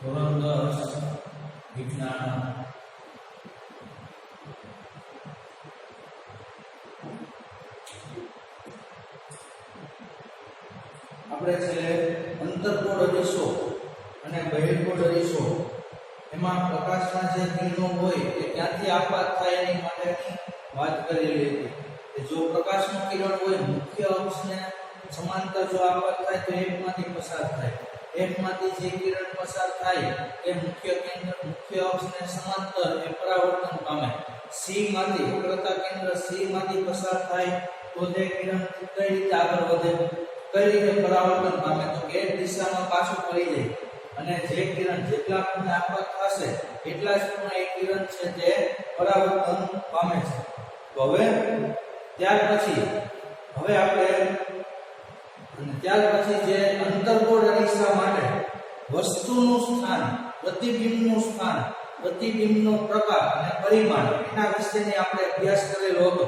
ધોરણ 10 વિજ્ઞાન આપણે છેલ્લે અંતર્ગોળ અરીસો અને બહિર્ગોળ અરીસો એમાં પ્રકાશના જે કિરણો હોય એ ક્યાંથી આપાત થાય એની માટેની વાત કરેલી હતી કે જો પ્રકાશનું કિરણ હોય મુખ્ય અક્ષને સમાંતર જો આપાત થાય તો એકમાંથી પસાર થાય, એકમાંથી જે કિરણ પસાર થાય એ મુખ્ય અક્ષને સમાંતર એ પરાવર્તન પામે. સી માંથી વક્રતા કેન્દ્ર સી માંથી પસાર થાય તો તે કિરણ કઈ રીતે આગળ વધે, કઈ રીતે પરાવર્તન પામે તો કે દિશામાં પાછું ફરી જાય અને જે કિરણ જેટલા ખૂણે આપાત થશે એટલા જ ખૂણે એ કિરણ છે તે પરાવર્તન પામે છે. તો હવે ત્યાર પછી જે અંતર્ગોળ અરીસા માટે વસ્તુનું સ્થાન, પ્રતિબિંબનું સ્થાન, પ્રતિબિંબનો પ્રકાર અને પરિમાણ એના વિશેની આપણે અભ્યાસ કરેલો હતો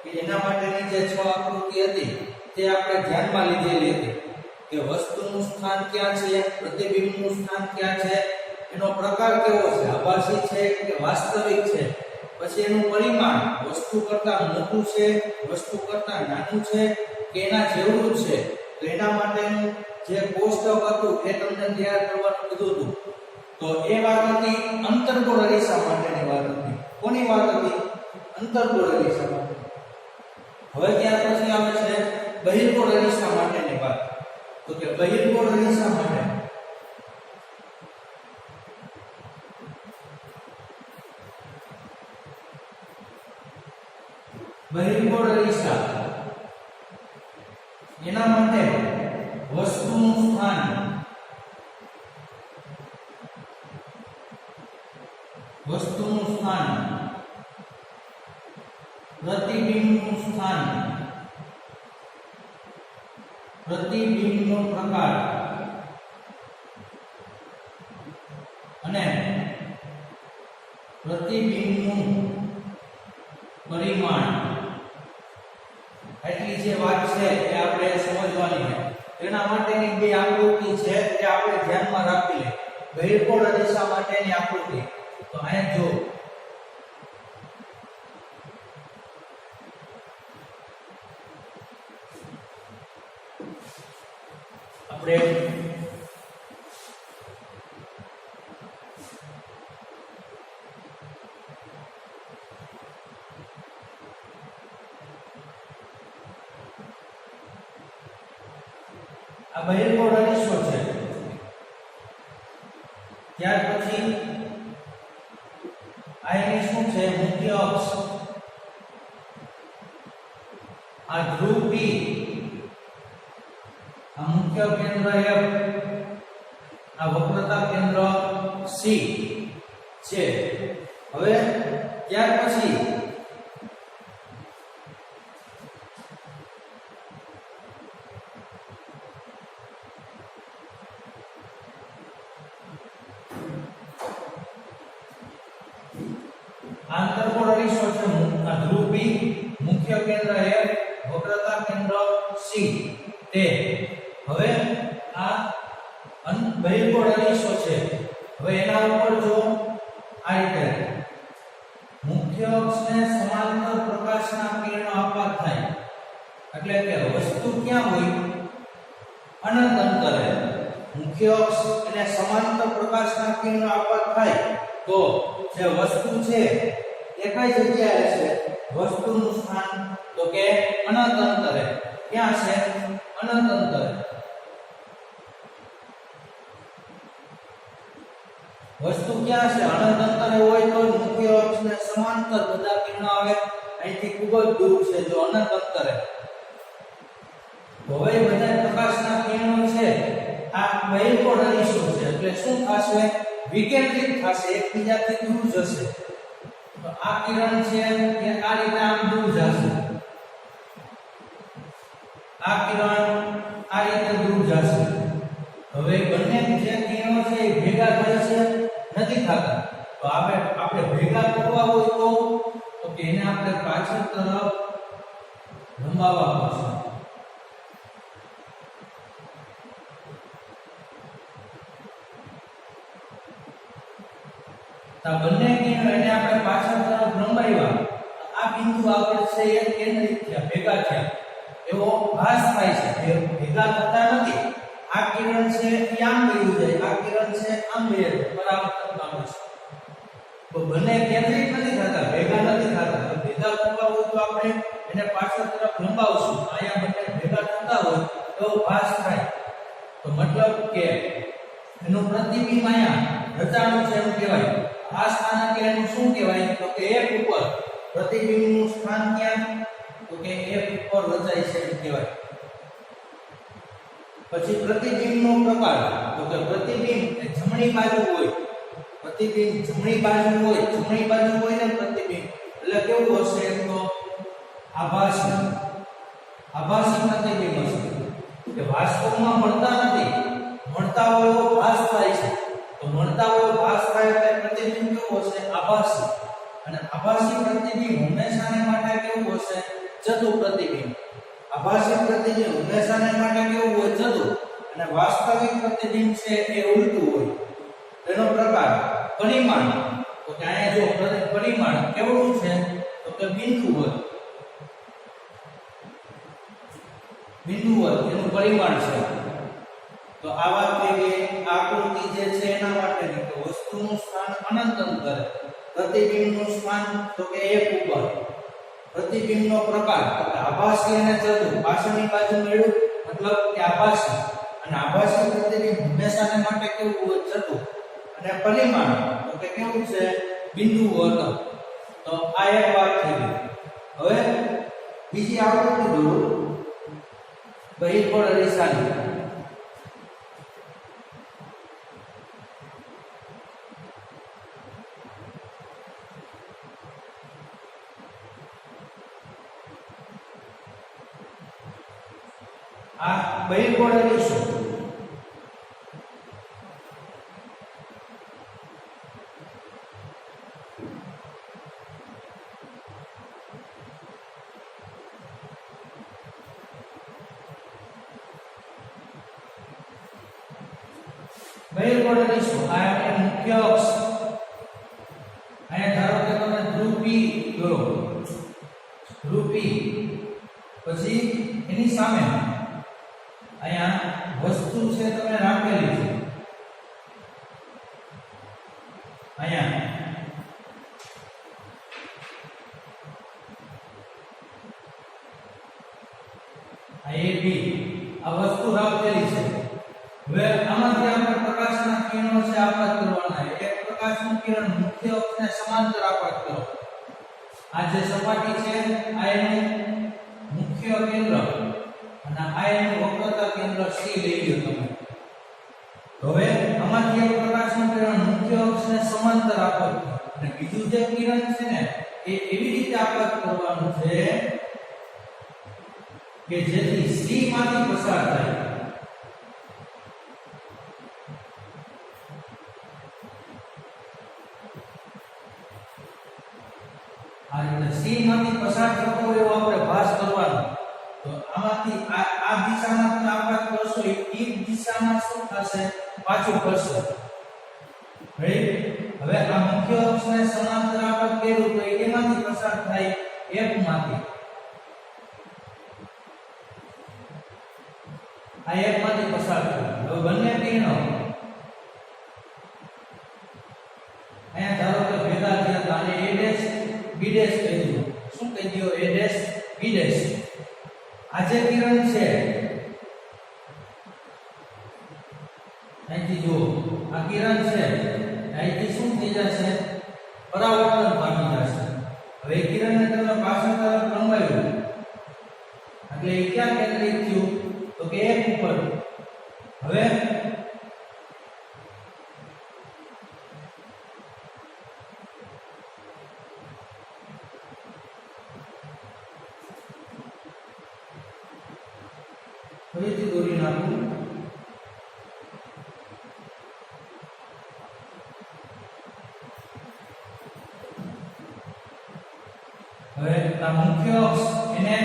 કે એના માટેની જે 6 આકૃતિ હતી તે આપણે ધ્યાનમાં લીધેલી હતી કે વસ્તુનું સ્થાન ક્યાં છે, પ્રતિબિંબનું સ્થાન ક્યાં છે, એનો પ્રકાર કેવો છે, આભાસી છે કે વાસ્તવિક છે, પછી એનું પરિમાણ વસ્તુ કરતાં મોટું છે, વસ્તુ કરતાં નાનું છે કે એના જેવું છે. તો એના માટેનું જે કોષ્ટક હતું એ તમને તૈયાર કરવાનું કીધું હતું. તો એ વાત હતી અંતર્ગોળ અરીસા માટેની વાત હતી. કોની વાત હતી? અંતર્ગોળ અરીસા માટે. હવે ત્યાર પછી આવે છે બહિર્ગોળ અરીસા માટેની વાત. તો કે બહિર્ગોળ અરીસા માટે બહિર્ગોળ અરીસા એના માટે વસ્તુનું સ્થાન, પ્રતિબિંબનું સ્થાન, પ્રતિબિંબનો પ્રકાર અને પ્રતિબિંબનું પરિમાણ એટલી જે વાત છે એ આપણે સમજવાની છે. તેના માટેની બે આકૃતિ છે એ આપણે ધ્યાનમાં રાખી લે. બહિર્ગોળ અરીસા માટેની આકૃતિ તો અહીંયા જો આપણે આ બહિર્ગોળ અરીસો છે. ત્યાર પછી આ એની શું છે? મુખ્ય અક્ષ. આ ધ્રુવ P, આ મુખ્ય કેન્દ્ર F, આ વક્રતા કેન્દ્ર C છે. હવે ત્યાર પછી અંતર્ગોળ અરીસો છે. આ ધ્રુવ P, મુખ્ય કેન્દ્ર F, વક્રતા કેન્દ્ર C તે. હવે આ બહિર્ગોળ અરીસો છે. હવે એના ઉપર જો આ રીતે મુખ્ય અક્ષને સમાંતર પ્રકાશના કિરણો આપાત થાય એટલે કે વસ્તુ ક્યાં હોય? અનંત અંતરે. મુખ્ય અક્ષ અને સમાંતર પ્રકાશના કિરણો આપાત થાય તો જે વસ્તુ છે એ કઈ જગ્યાએ છે? વસ્તુનું સ્થાન તો કે અનંત અંતરે. ક્યાં છે? અનંત અંતરે. વસ્તુ ક્યાં છે? અનંત અંતરે હોય તો મુખ્ય અક્ષને સમાંતર બધા કિરણો આવે. અહીંથી ખૂબ જ દૂર છે જો અનંત અંતરે. હવે બધા પ્રકાશના કિરણો છે આ બહિર્ગોળ અરીસો છે એટલે શું થશે? વિકેન્દ્રિત થશે, એકબીજાથી દૂર જશે. તો આ કિરણ છે એ આ રીતે આમ દૂર જશે, આ કિરણ આ રીતે દૂર જશે. હવે બંને જે કિરણો છે એ ભેગા થાય છે? નથી થતા. તો આપણે ભેગા કરવા હોય તો કે એને આપણે પાછળ તરફ લંબાવવા પડશે. તો આ બંને કિરણો એને આપણે પાછળ તરફ લંબાવ્યા, આ બિંદુ આગળ છે એ કેન્દ્રિત થયા, ભેગા થયા એવો ભાસ થાય છે, ભેગા થતા નથી. આ કિરણ છે એ આમ વયું જાય, આ કિરણ છે આમ વયું જાય, પરાવર્તન પામે છે. તો બંને કેન્દ્રિત નથી થતા, ભેગા નથી થતા. તો ભેગા થતા હોય તો આપણે એને પાછળ તરફ લંબાવશું, અહીંયા બંને ભેગા થતા હોય તો ભાસ થાય. તો મતલબ કે એનું પ્રતિબિંબ અહીંયા રચાણું છે એમ કહેવાય. આ સ્થાન કે એનું શું કહેવાય? તો કે એક ઉપર પ્રતિબિંબનું સ્થાન ક્યાં? તો કે એક ઉપર રચાય છે એમ કહેવાય. પછી પ્રતિબિંબનો પ્રકાર, તો કે પ્રતિબિંબ એ જમણી બાજુ હોય, પ્રતિબિંબ જમણી બાજુ હોય, જમણી બાજુ હોય ને પ્રતિબિંબ એટલે કેવું હશે? તો આભાસી પ્રતિબિંબ હશે, કે વાસ્તવમાં મળતા નથી, મળતા હોય એવો ભાસ થાય છે. તો મળતા હોય એવો ભાસ થાય એટલે પ્રતિબિંબ કેવું હશે? આભાસી. અને આભાસી પ્રતિબિંબ હંમેશાને માટે કેવું હશે? જતું પ્રતિબિંબ. આભાસી પ્રતિબિંબ હંમેશાને માટે કેવું હોય? જતું. અને વાસ્તવિક પ્રતિબિંબ છે એ ઉલટું હોય. તેનો પ્રકાર પરિમાણ, તો કે અહીંયા જો પરિમાણ કેવડું છે? તો કે બિંદુવત. બિંદુવત એનું પરિમાણ છે. તો આ વાત કે આકૃતિ જે છે એના માટે કે વસ્તુનું સ્થાન અનંત અંતરે, પ્રતિબિંબનું સ્થાન તો કે એક ઉપર, પ્રતિબિંબનો પ્રકાર તો કે આભાસી અને જતું. પાછળની બાજુ મેળવું મતલબ કે આભાસી, અને આભાસી પ્રતિબિંબ હંમેશાને માટે કેવું હોય? જતું. અને પરિમાણ તો કે કેવું છે? બિંદુવત. તો આ એક વાત થઈ ગઈ. હવે બીજી આકૃતિ દોરો બહિર્ગોળ અરીસાની. આ બહિર્ગોળ અરીસો, બહિર્ગોળ અરીસો આ આપણે મુખ્ય અક્ષ, અહીંયા ધારો કે તમે ધ્રુવ P દોરો, ધ્રુવ P, પછી એની સામે અહીંયા વસ્તુ છે તમે રાખેલી છે, અહીંયા AB આ વસ્તુ રાખેલી છે. હવે આમાંથી આપણે પ્રકાશના કિરણો છે આપાત કરવાના. એક પ્રકાશનું કિરણ મુખ્ય અક્ષને સમાંતર આપાત કરો. આ જે સપાટી છે આ એનું મુખ્ય કેન્દ્ર અને આ એનું વક્રતા કેન્દ્ર C લઈ લો તમે. હવે આમાંથી એક પ્રકાશનું કિરણ મુખ્ય અક્ષને સમાંતર આપાત કરો અને બીજું જે કિરણ છે ને એ એવી રીતે આપાત કરવાનું છે કે જેથી C માંથી પસાર થાય. આ રીતે C માંથી પસાર થતો હોય એવો આપણે ભાસ કરવાનો. તો આમાંથી આ દિશામાં તમે આપાત કરશો એ દિશામાં શું થશે? પાછું ફરશે. હવે આ મુખ્ય અક્ષને સમાંતર આપાત કર્યું તો એમાંથી પસાર થાય F માંથી. આ F માંથી પસાર થાય. હવે બંને કિરણો અહીંયા ધારો કે ભેગા થયા તો આને A' B' કહી દો. શું કહી દો? A' B'. આ જે કિરણ છે અહીંથી જુઓ, આ કિરણ છે અહીંથી શું થઈ જશે? પરાવર્તન પામી જશે. હવે એ કિરણને તમે પાછળ તરફ લંબાવ્યું એટલે એ ક્યાં કેન્દ્રિત થયું? તો કે એક ઉપર. હવે ફરીથી દોરી નાખું. હવે આ મુખ્ય અક્ષ એને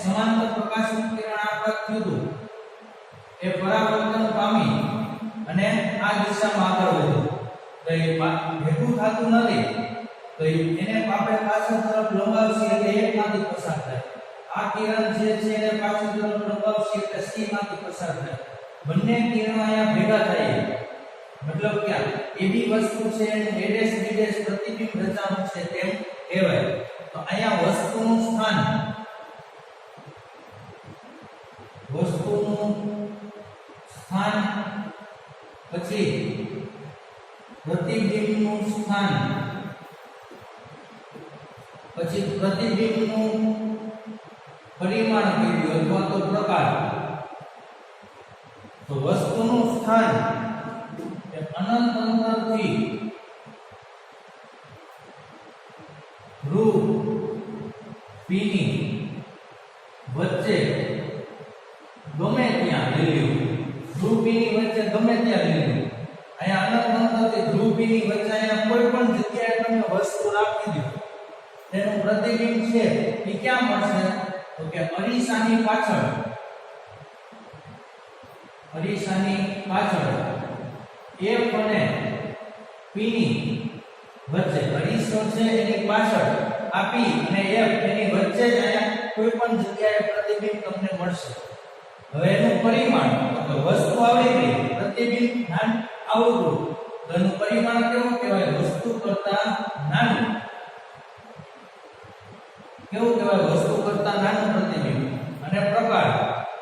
સમાંતર પ્રકાશનું કિરણ આપાત થયું હતું એ પરાવર્તન પામી અને આ દિશામાં આગળ વધ્યું. તો એ ભેગું થતું નથી, તો એને આપણે પાછળ તરફ લંબાવશી એટલે એકમાંથી પસાર થાય. આ કિરણ જે છે એને પાછળ તરફ લંબાવશી એટલે સી માંથી પસાર થાય. બંને કિરણો અહીંયા ભેગા થાય, મતલબ કે એવી વસ્તુ છે એડેસ બીડેસ પ્રતિબિંબ રચાનું છે તેમ કહેવાય. તો અહીંયા વસ્તુનું સ્થાન પછી પ્રતિબિંબનું સ્થાન પછી પ્રતિબિંબનું પરિમાણ કીધું અથવા તો પ્રકાર. તો વસ્તુનું સ્થાન એ અનંત અંતરથી ધ્રુવ P ની વચ્ચે ગમે ત્યાં લઈ લેવું. ધ્રુવ P ની વચ્ચે ગમે ત્યાં લઈ લેવું. અહીંયા અનંત અંતરથી ધ્રુવ P ની વચ્ચે અહીંયા કોઈ પણ જગ્યાએ તમે વસ્તુ રાખી દો, તેનું પ્રતિબિંબ છે એ ક્યાં મળશે? તો કે અરીસાની પાછળ F અને P ની વચ્ચે અરીસો છે એની પાછળ આ P અને F એની વચ્ચે જ અહીંયા કોઈ પણ જગ્યાએ પ્રતિબિંબ તમને મળશે. હવે એનું પરિમાણ તો વસ્તુ આવડી ગઈ, પ્રતિબિંબ આવડું, તો એનું પરિમાણ કેવું કહેવાય? વસ્તુ કરતા નાનું. કેવું કહેવાય? વસ્તુ કરતા નાનું પ્રતિબિંબ. અને પ્રકાર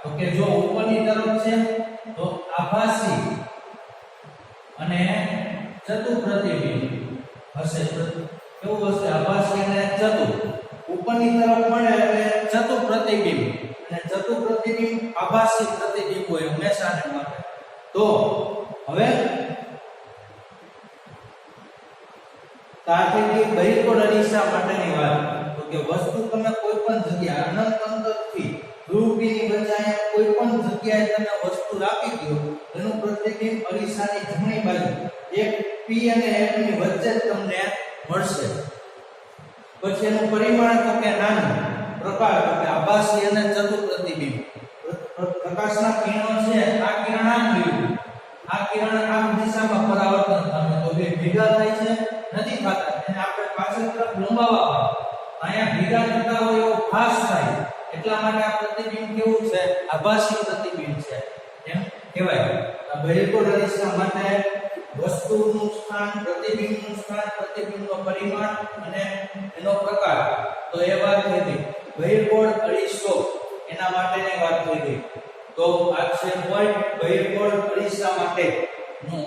તો કે જો ઉપરની તરફ છે તો આભાસી અને ચતુ પ્રતિબિંબ હશે. કેવું હશે? આભાસી અને ચતુ. ઉપરની તરફ મળે એટલે ચતુ પ્રતિબિંબ, અને ચતુ પ્રતિબિંબ આભાસી પ્રતિબિંબ હોય હંમેશાને માટે. તો હવે તાર્કિક બહિર્ગોળ અરીસા માટેની વાત, તો કે વસ્તુ તમે કોઈ પણ જગ્યાએ અનંત અંતરથી ધ્રુવ P ની વચ્ચે કોઈ પણ જગ્યાએ તમે વસ્તુ રાખી દો, એનું પ્રતિબિંબ અરીસાની જમણી બાજુ એક P અને F ની વચ્ચે જ તમને મળશે. પછી એનું પરિમાણ તો કે નાનું, પ્રકાર તો કે આભાસી અને ચતુ પ્રતિબિંબ. પ્રકાશના કિરણો છે, આ કિરણ આમ ગયું, આ કિરણ આમ દિશામાં પરાવર્તન પામે, તો બે ભેગા થાય છે? નથી થતા. એને આપણે પાછળ તરફ લંબાવવા, અહીંયા ભેગા થતા હોય એવો ખાસ થાય, એટલા માટે આ પ્રતિબિંબ કેવું છે? આભાસી પ્રતિબિંબ છે એમ કહેવાય. આ બહિર્ગોળ અરીસા માટે વસ્તુનું સ્થાન, પ્રતિબિંબનું સ્થાન, પ્રતિબિંબનો પરિમાણ અને એનો પ્રકાર, તો એ વાત થઈ ગઈ. બહિર્ગોળ અરીસો એના માટેની વાત થઈ ગઈ. તો આ છે પોઈન્ટ બહિર્ગોળ અરીસા માટેનો.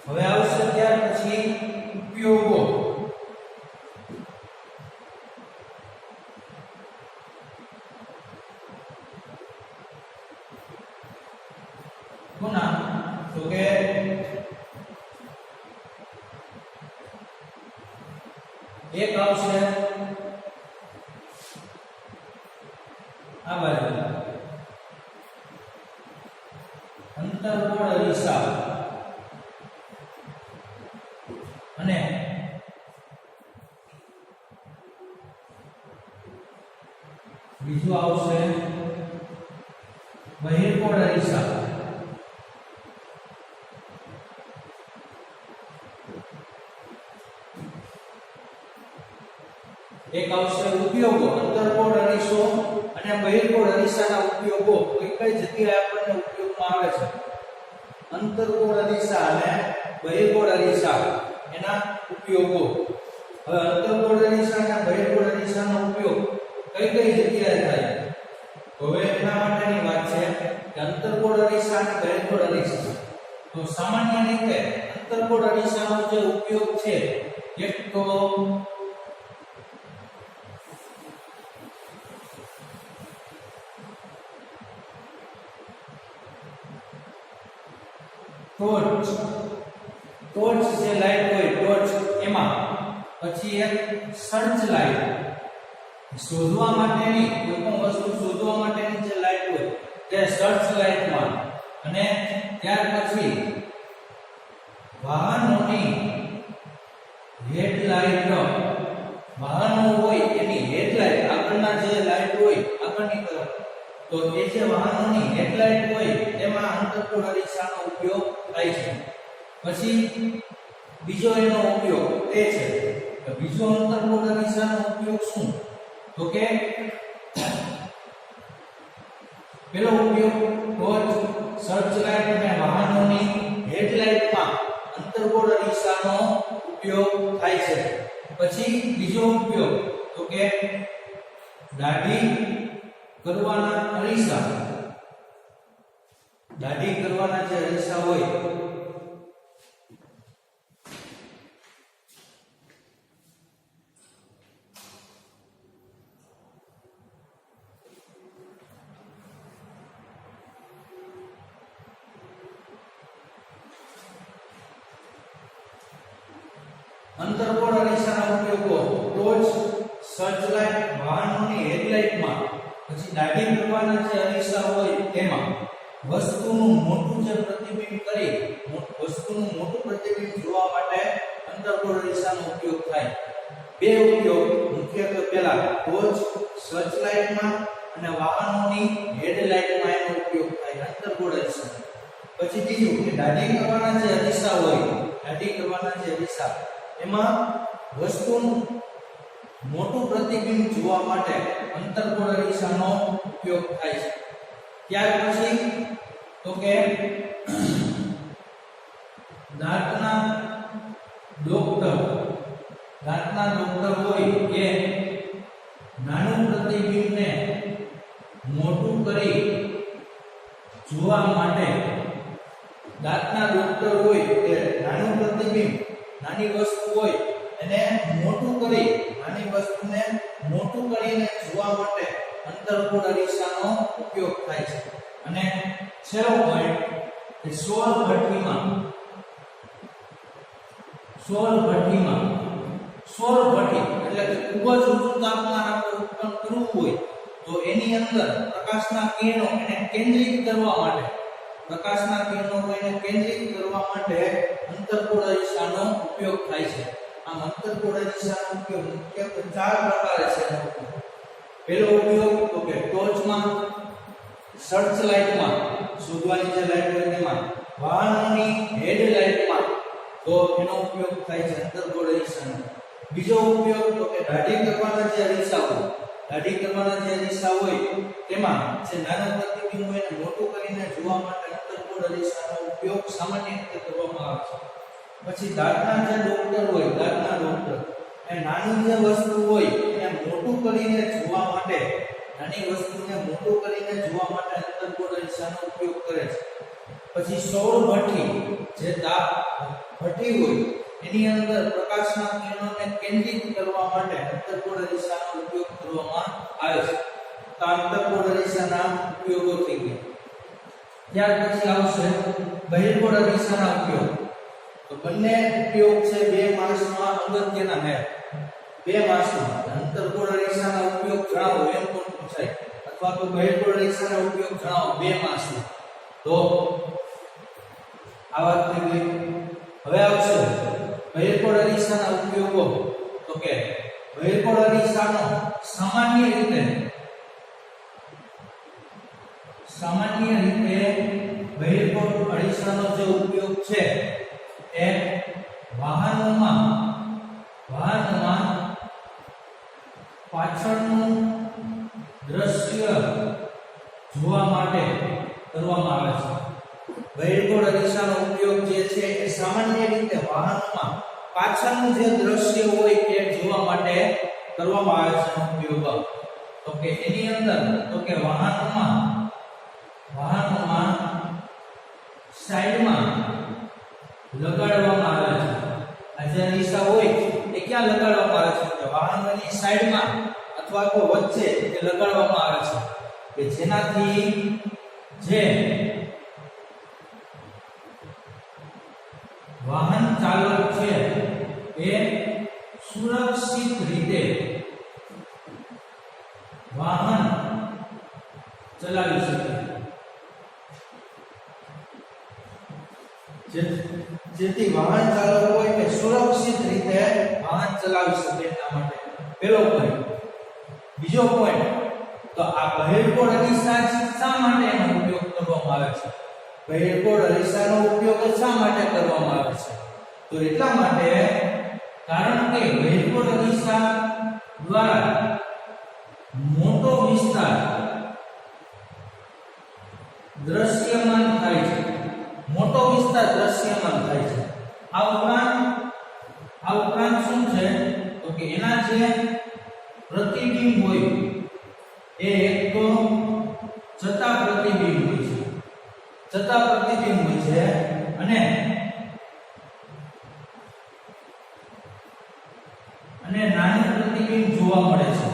હવે આવશે ત્યાર પછી ઉપયોગો. કોના? તો કે એક આવશે આ બાજુ અંતર્ગોળ અરીસા, અને બીજું આવશે બહિર્ગોળ અરીસા. એક આવશે ઉપયોગો, અંતર્ગોળ અરીસો અને બહિર્ગોળ અરીસાના ઉપયોગો. કઈ કઈ જગ્યાએ આપણને ઉપયોગમાં આવે છે? અંતર્ગોળ અરીસા અને બહિર્ગોળ અરીસા એના ઉપયોગો. હવે અંતર્ગોળ અરીસા અને બહિર્ગોળ અરીસાનો ઉપયોગ કઈ કઈ જગ્યાએ થાય? તો હવે એના માટેની વાત છે કે અંતર્ગોળ અરીસા અને બહિર્ગોળ અરીસા. તો સામાન્ય રીતે અંતર્ગોળ અરીસાનો જે ઉપયોગ છે, એક તો ટોર્ચ જે લાઈટ હોય ટોર્ચ એમાં, પછી એક સર્ચ લાઈટ શોધવા માટેની, કોઈ પણ વસ્તુ શોધવા માટેની જે લાઈટ હોય તે સર્ચ લાઈટમાં, અને ત્યાર પછી વાહનોની હેડલાઇટ, વાહનો હોય એની હેડલાઇટ, આગળના જે લાઇટ હોય આગળની તરફ, તો એ જે વાહનોની હેડલાઇટ હોય તેમાં અંતર્ગોળ અરીસાનો ઉપયોગ થાય છે. પછી બીજો એનો ઉપયોગ એ છે કે બીજો અંતર્ગોળ અરીસાનો ઉપયોગ શું? તો કે પેલો ઉપયોગ ટોર્ચ, સર્ચ લાઇટ અને વાહનોની હેડલાઇટમાં અંતર્ગોળ અરીસાનો ઉપયોગ થાય છે. પછી બીજો ઉપયોગ તો કે દાઢી કરવાના અરીસા, દાઢી કરવાના જે અરીસા હોય અંતર્ગોળ અરીસાના ઉપયોગો ટોર્ચ, સર્ચ લાઇટ, વાહનોની હેડલાઇટમાં, પછી દાઢી કરવાના જે અરીસા હોય તેમાં વસ્તુનું મોટું જે પ્રતિબિંબ કરી વસ્તુનું મોટું પ્રતિબિંબ જોવા માટે અંતર્ગોળ અરીસાનો ઉપયોગ થાય. બે ઉપયોગ મુખ્યત્વે પહેલા ટોર્ચ, સર્ચ લાઇટમાં અને વાહનોની હેડલાઇટમાં એનો ઉપયોગ થાય અંતર્ગોળ અરીસા. પછી બીજું કે દાઢી કરવાના જે અરીસા હોય, દાઢી કરવાના જે અરીસા એમાં વસ્તુનું મોટું પ્રતિબિંબ જોવા માટે અંતર્ગોળ અરીસાનો ઉપયોગ થાય છે. ત્યાર પછી તો કે દાંતના ડોક્ટર હોય એ નાનું પ્રતિબિંબને મોટું કરી જોવા માટે, દાંતના ડોક્ટર હોય એ નાનું પ્રતિબિંબ, નાની વસ્તુ હોય એને મોટું કરી, નાની વસ્તુને મોટું કરીને જોવા માટે અંતર્ગોળ અરીસાનો ઉપયોગ થાય છે. અને છેલ્લો પોઈન્ટ કે સૌર ભઠ્ઠી, એટલે કે ખૂબ જ ઊંચું તાપમાન આપણે ઉત્પન્ન કરવું હોય તો એની અંદર પ્રકાશના કિરણો એને કેન્દ્રિત કરવા માટે, અંતર્ગોળ અરીસાનો ઉપયોગ થાય છે. આમ અંતર્ગોળ અરીસાનો ઉપયોગ મુખ્યત્વે 4 પ્રકારે છે. પહેલો ઉપયોગ તો કે ટોર્ચમાં, સર્ચ લાઇટમાં, શોધવાની જે લાઇટ હોય તેમાં, વાહનોની હેડલાઇટમાં, તો એનો ઉપયોગ થાય છે અંતર્ગોળ અરીસાનો. બીજો ઉપયોગ તો કે દાઢી કરવાના જે અરીસા હોય તેમાં જે નાનું પ્રતિબિંબ હોય એને મોટું કરીને જોવા માટે અંતર્ગોળ અરીસાનો ઉપયોગ સામાન્ય રીતે કરવામાં આવે છે. પછી દાંતના જે ડોક્ટર હોય, એ નાની જે વસ્તુ હોય એને મોટું કરીને જોવા માટે, અંતર્ગોળ અરીસાનો ઉપયોગ કરે છે. પછી સૌર ભઠ્ઠી, જે ભઠ્ઠી હોય એની અંદર પ્રકાશના કિરણોને કેન્દ્રિત કરવા માટે અંતર્ગોળ અરીસાનો ઉપયોગ કરવામાં આવે છે. તો અંતર્ગોળ અરીસાના ઉપયોગો થઈ ગયા. ત્યાર પછી આવશે બહિર્ગોળ અરીસાના ઉપયોગ. તો બંને ઉપયોગ છે બે માસમાં અગત્યના છે. બે માસમાં અંતર્ગોળ અરીસાના ઉપયોગ જણાવો એમ પણ પૂછાય, અથવા તો બહિર્ગોળ અરીસાના ઉપયોગ જણાવો બે માસમાં. તો આ વાત થઈ ગઈ. હવે આવશે બહિર્ગોળ અરીસાના ઉપયોગો. તો કે બહિર્ગોળ અરીસાનો સામાન્ય રીતે બહિર્ગોળ અરીસાનો જે ઉપયોગ છે એ વાહનોમાં પાછળનું દ્રશ્ય જોવા માટે કરવામાં આવે છે. બહિર્ગોળ અરીસાનો ઉપયોગ જે છે એ સામાન્ય રીતે વાહનોમાં પાછળનું જે દ્રશ્ય હોય એ જોવા માટે કરવામાં આવે છે ઉપયોગ. તો કે એની અંદર તો કે વાહનોમાં સાઈડમાં લગાડવામાં આવે છે. આ જે અરીસા હોય એ ક્યાં લગાડવામાં આવે છે? વાહનોની સાઈડમાં અથવા તો વચ્ચે એ લગાડવામાં આવે છે કે જેનાથી જે વાહન ચાલક છે એ સુરક્ષિત રીતે વાહન ચલાવી શકે. જેથી વાહન ચાલકો હોય કે સુરક્ષિત રીતે વાહન ચલાવી શકે એટલા માટે પહેલો પોઈન્ટ. બીજો પોઈન્ટ, તો આ બહિર્ગોળ અરીસા શા માટે એનો ઉપયોગ કરવામાં આવે છે? બહિર્ગોળ અરીસાનો ઉપયોગ શા માટે કરવામાં આવે છે? તો એટલા માટે કારણ કે બહિર્ગોળ અરીસા દ્વારા મોટો વિસ્તાર દ્રશ્યમાન થાય છે. મોટો વિસ્તાર દ્રશ્યમાન થાય છે. આ ઉપરાંત શું છે? તો કે એના જે પ્રતિબિંબ હોય એ એક તો છતાં પ્રતિબિંબ હોય છે. છતાં પ્રતિબિંબ હોય છે અને નાનું પ્રતિબિંબ જોવા મળે છે.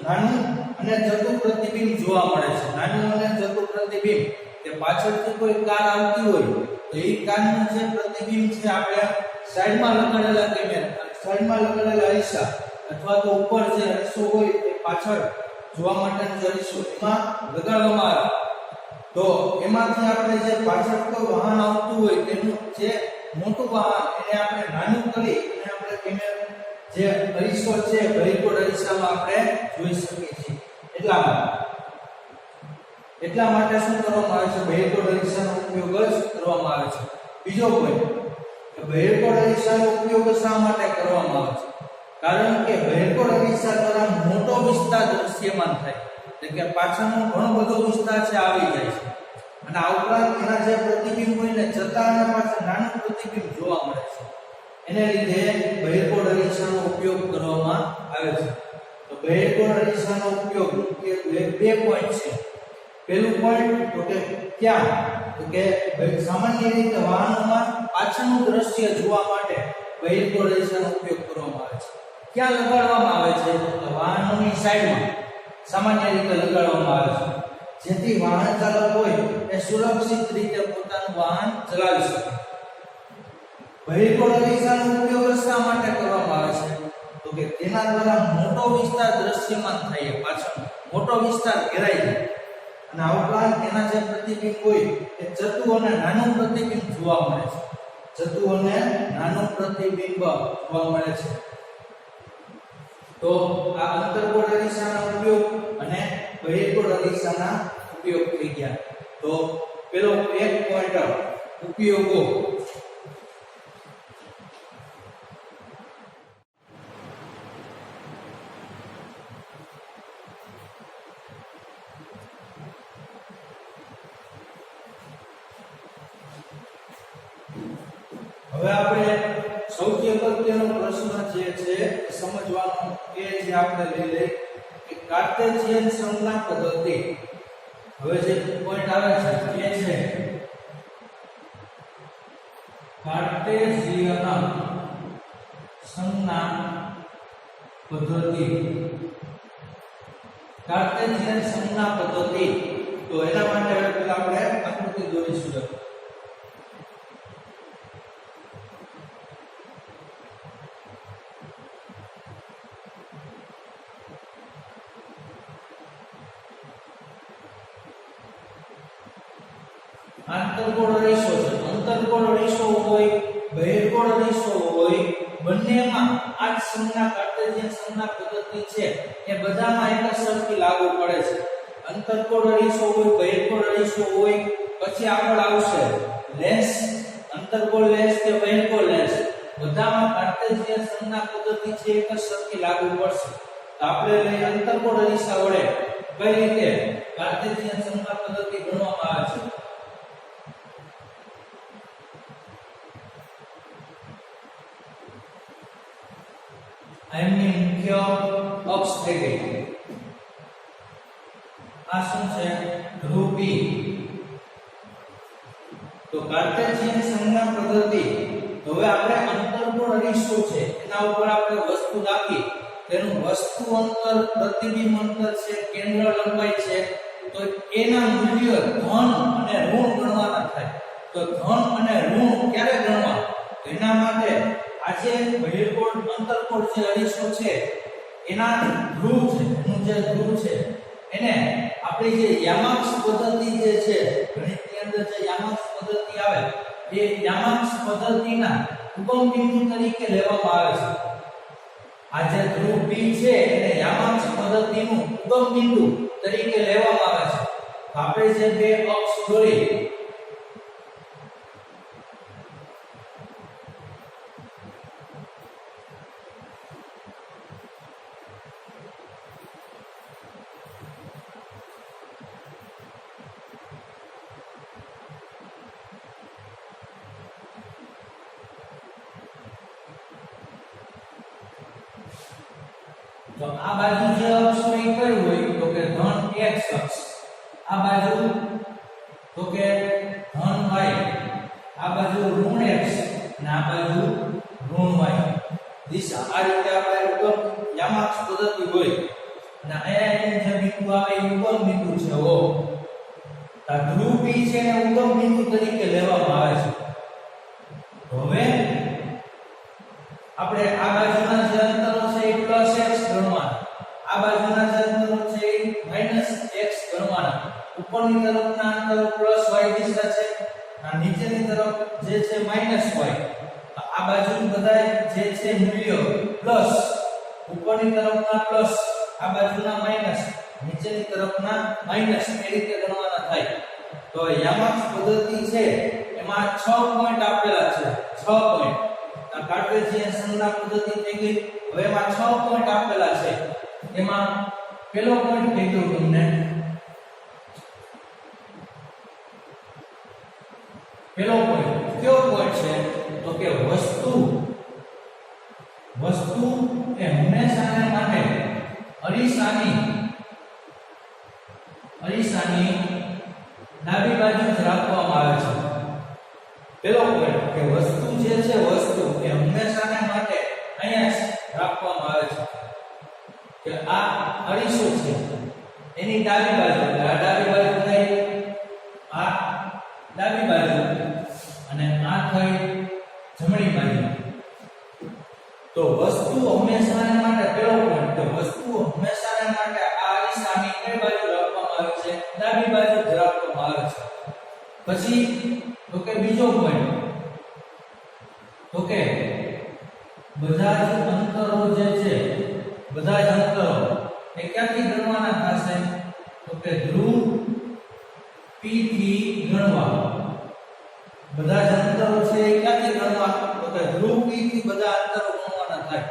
નાનું અને ચતુર પ્રતિબિંબ જોવા મળે છે. નાનું અને ચતુર પ્રતિબિંબ કે પાછળથી કોઈ કાર આવતી હોય તો એ કારનું જે પ્રતિબિંબ છે આપણે સાઈડમાં લગાડેલા કેમેરા, સાઈડમાં લગાડેલા અરીસા અથવા તો ઉપર જે અરીસો હોય એ પાછળ જોવા માટેનો જે અરીસો એમાં લગાડવામાં આવે તો એમાંથી આપણે જે પાછળ કોઈ વાહન આવતું હોય તેનું જે મોટું વાહન એને આપણે નાનું કરી અને આપણે કેમેરા જે અરીસો છે બહિર્ગોળ અરીસામાં આપણે જોઈ શકીએ છીએ. એટલા માટે શું કરવામાં આવે છે? બહિર્ગોળ અરીસાનો ઉપયોગ જ કરવામાં આવે છે. બીજો પોઈન્ટ, કે બહિર્ગોળ અરીસાનો ઉપયોગ શા માટે કરવામાં આવે છે? કારણ કે બહિર્ગોળ અરીસા દ્વારા મોટો વિસ્તાર દ્રશ્યમાન થાય, એટલે કે પાછળનો ઘણો બધો વિસ્તાર છે આવી જાય છે અને આ ઉપરાંત એના જે પ્રતિબિંબ હોય ને છતાં અને પાછળ નાનું પ્રતિબિંબ જોવા મળે છે. એને લીધે બહિર્ગોળ અરીસાનો ઉપયોગ કરવામાં આવે છે. તો બહિર્ગોળ અરીસાનો ઉપયોગ મુખ્યત્વે બે પોઈન્ટ છે. પહેલું પોઈન્ટ તો કે ક્યાં? તો કે સામાન્ય રીતે વાહનોમાં પાછળનું દ્રશ્ય જોવા માટે બહિર્ગોળ અરીસાનો ઉપયોગ કરવામાં આવે છે. ક્યાં લગાડવામાં આવે છે? તો વાહનોની સાઈડમાં સામાન્ય રીતે લગાડવામાં આવે છે, જેથી વાહન ચાલક હોય એ સુરક્ષિત રીતે પોતાનું વાહન ચલાવી શકે. બહિર્ગોળ અરીસાનો ઉપયોગ શા માટે કરવામાં આવે છે? તો કે તેના દ્વારા મોટો વિસ્તાર દ્રશ્યમાન થાય, પાછળ મોટો વિસ્તાર ઘેરાઈ જાય અને આ ઉપરાંત એના જે પ્રતિબિંબ હોય એ ચતુ અને નાનું પ્રતિબિંબ જોવા મળે છે. ચતુ અને નાનું પ્રતિબિંબ જોવા મળે છે. તો આ અંતર્ગોળ અરીસાના ઉપયોગ અને બહિર્ગોળ અરીસાના ઉપયોગ થઈ ગયા. તો પેલો એક પોઈન્ટ ઉપયોગો. હવે આપણે સૌથી અગત્યનો પ્રશ્ન જે છે સમજવાનો એ જે આપણે લઈ લઈ કે કાર્ટેશિયન સંજ્ઞા પદ્ધતિ. હવે જે પોઈન્ટ આવે છે એ છે કાર્ટેશિયન સંજ્ઞા પદ્ધતિ. કાર્ટેશિયન સંજ્ઞા પદ્ધતિ. તો એના માટે હવે પહેલા આપણે આકૃતિ દોરીશું. અંતર્ગોળ અરીસો છે. અંતર્ગોળ અરીસો હોય, બહિર્ગોળ અરીસો હોય, બંનેમાં આ જ સંજ્ઞા કાર્ટેશિયન સંજ્ઞા પદ્ધતિ છે એ બધામાં એક જ સરખી લાગુ પડે છે. અંતર્ગોળ અરીસો હોય, બહિર્ગોળ અરીસો હોય, પછી આગળ આવશે લેન્સ, અંતર્ગોળ લેન્સ કે બહિર્ગોળ લેન્સ, બધામાં કાર્ટેશિયન સંજ્ઞા પદ્ધતિ છે એક જ સરખી લાગુ પડશે. તો આપણે લઈ અંતર્ગોળ અરીસા વડે કઈ રીતે કાર્ટેશિયન સંજ્ઞા પદ્ધતિ ગણવામાં આવે છે. એમની મુખ્ય અક્ષ થઈ ગઈ. આ શું છે? ધ્રુવ P. તો કાર્ટેશિયન સંજ્ઞા પદ્ધતિ. હવે આપણે અંતર્ગોળ અરીસો છે એના ઉપર આપણે વસ્તુ રાખી, તેનું વસ્તુ અંતર, પ્રતિબિંબ અંતર છે, કેન્દ્ર લંબાઈ છે, તો એના મૂલ્ય ધન અને ઋણ ગણવાના થાય. તો ધન અને ઋણ ક્યારે ગણવા? એના માટે આજે બહિર્ગોળ અંતર્ગોળ જે અરીસો છે એના ધ્રુવ છે, એનું જે ધ્રુવ છે એને આપણી જે યામાક્ષ પદ્ધતિ જે છે ગણિતની અંદર જે યામાક્ષ પદ્ધતિ આવે એ યામાક્ષ પદ્ધતિના ઉગમ બિંદુ તરીકે લેવામાં આવે છે. આ જે ધ્રુવ P છે એને યામાક્ષ પદ્ધતિનું ઉગમ બિંદુ તરીકે લેવામાં આવે છે. તો આપણે જે બે અક્ષ દોરી તો આ બાજુ જે અક્ષ હોય કયું હોય તો કે ધન x અક્ષ, આ બાજુ તો કે ધન y, આ બાજુ ઋણ x અને આ બાજુ ઋણ y દિશા. આ રીતે આપણે ઉગમ યામાક્ષ પદ્ધતિ હોય અને અહીંયા જે બિંદુ આવે એ ઉગમ બિંદુ છે. આ ધ્રુવ P છે એને ઉગમ બિંદુ તરીકે લેવામાં આવે છે. હવે આપણે આ બાજુના જે અંતરો છે એ +x ગણવાના, આ બાજુના જે અંતરો છે એ -x ગણવાના. ઉપરની તરફના અંતરો +y દિશા છે, આ નીચેની તરફ જે છે -y. આ બાજુ બધા જે છે મૂલ્યો પ્લસ, ઉપરની તરફના પ્લસ, આ બાજુના માઈનસ, નીચેની તરફના માઈનસ, એ રીતે ગણવાના થાય. તો યામાક્ષ પદ્ધતિ છે એમાં 6 પોઈન્ટ આપેલા છે. 6 પોઈન્ટ આ કાર્ટેશિયન સંજ્ઞા પદ્ધતિ થઈ ગઈ. હવે એમાં 6 પોઈન્ટ આપેલા છે. એમાં પહેલો પોઈન્ટ કહી દઉં તમને. પહેલો પોઈન્ટ કયો પોઈન્ટ છે તો કે વસ્તુ એ હંમેશાને માટે અરીસાની ડાબી બાજુ જ રાખવામાં આવે છે. પહેલો પોઈન્ટ કે વસ્તુ જે છે વસ્તુ એ હંમેશાને માટે અહીંયા રાખવામાં આવે છે. કે આ અરીસો છે એની ડાબી બાજુ, આ ડાબી બાજુ થઈ, આ ડાબી બાજુ અને આ થઈ જમણી બાજુ. તો વસ્તુ હંમેશાને માટે પહેલો પોઈન્ટ કે વસ્તુ હંમેશાને માટે આ અરીસાની કઈ બાજુ રાખવામાં આવે છે? ડાબી બાજુ જ રાખવામાં આવે છે. પછી તો કે બીજો પોઈન્ટ તો કે બધા જ અંતરો જે છે, બધા જ અંતરો એ ક્યાંથી ગણવાના થશે તો કે ધ્રુવ P થી ગણવા. બધા જ અંતરો છે એ ક્યાંથી ગણવા તો કે ધ્રુવ P થી બધા અંતરો ગણવાના થાય.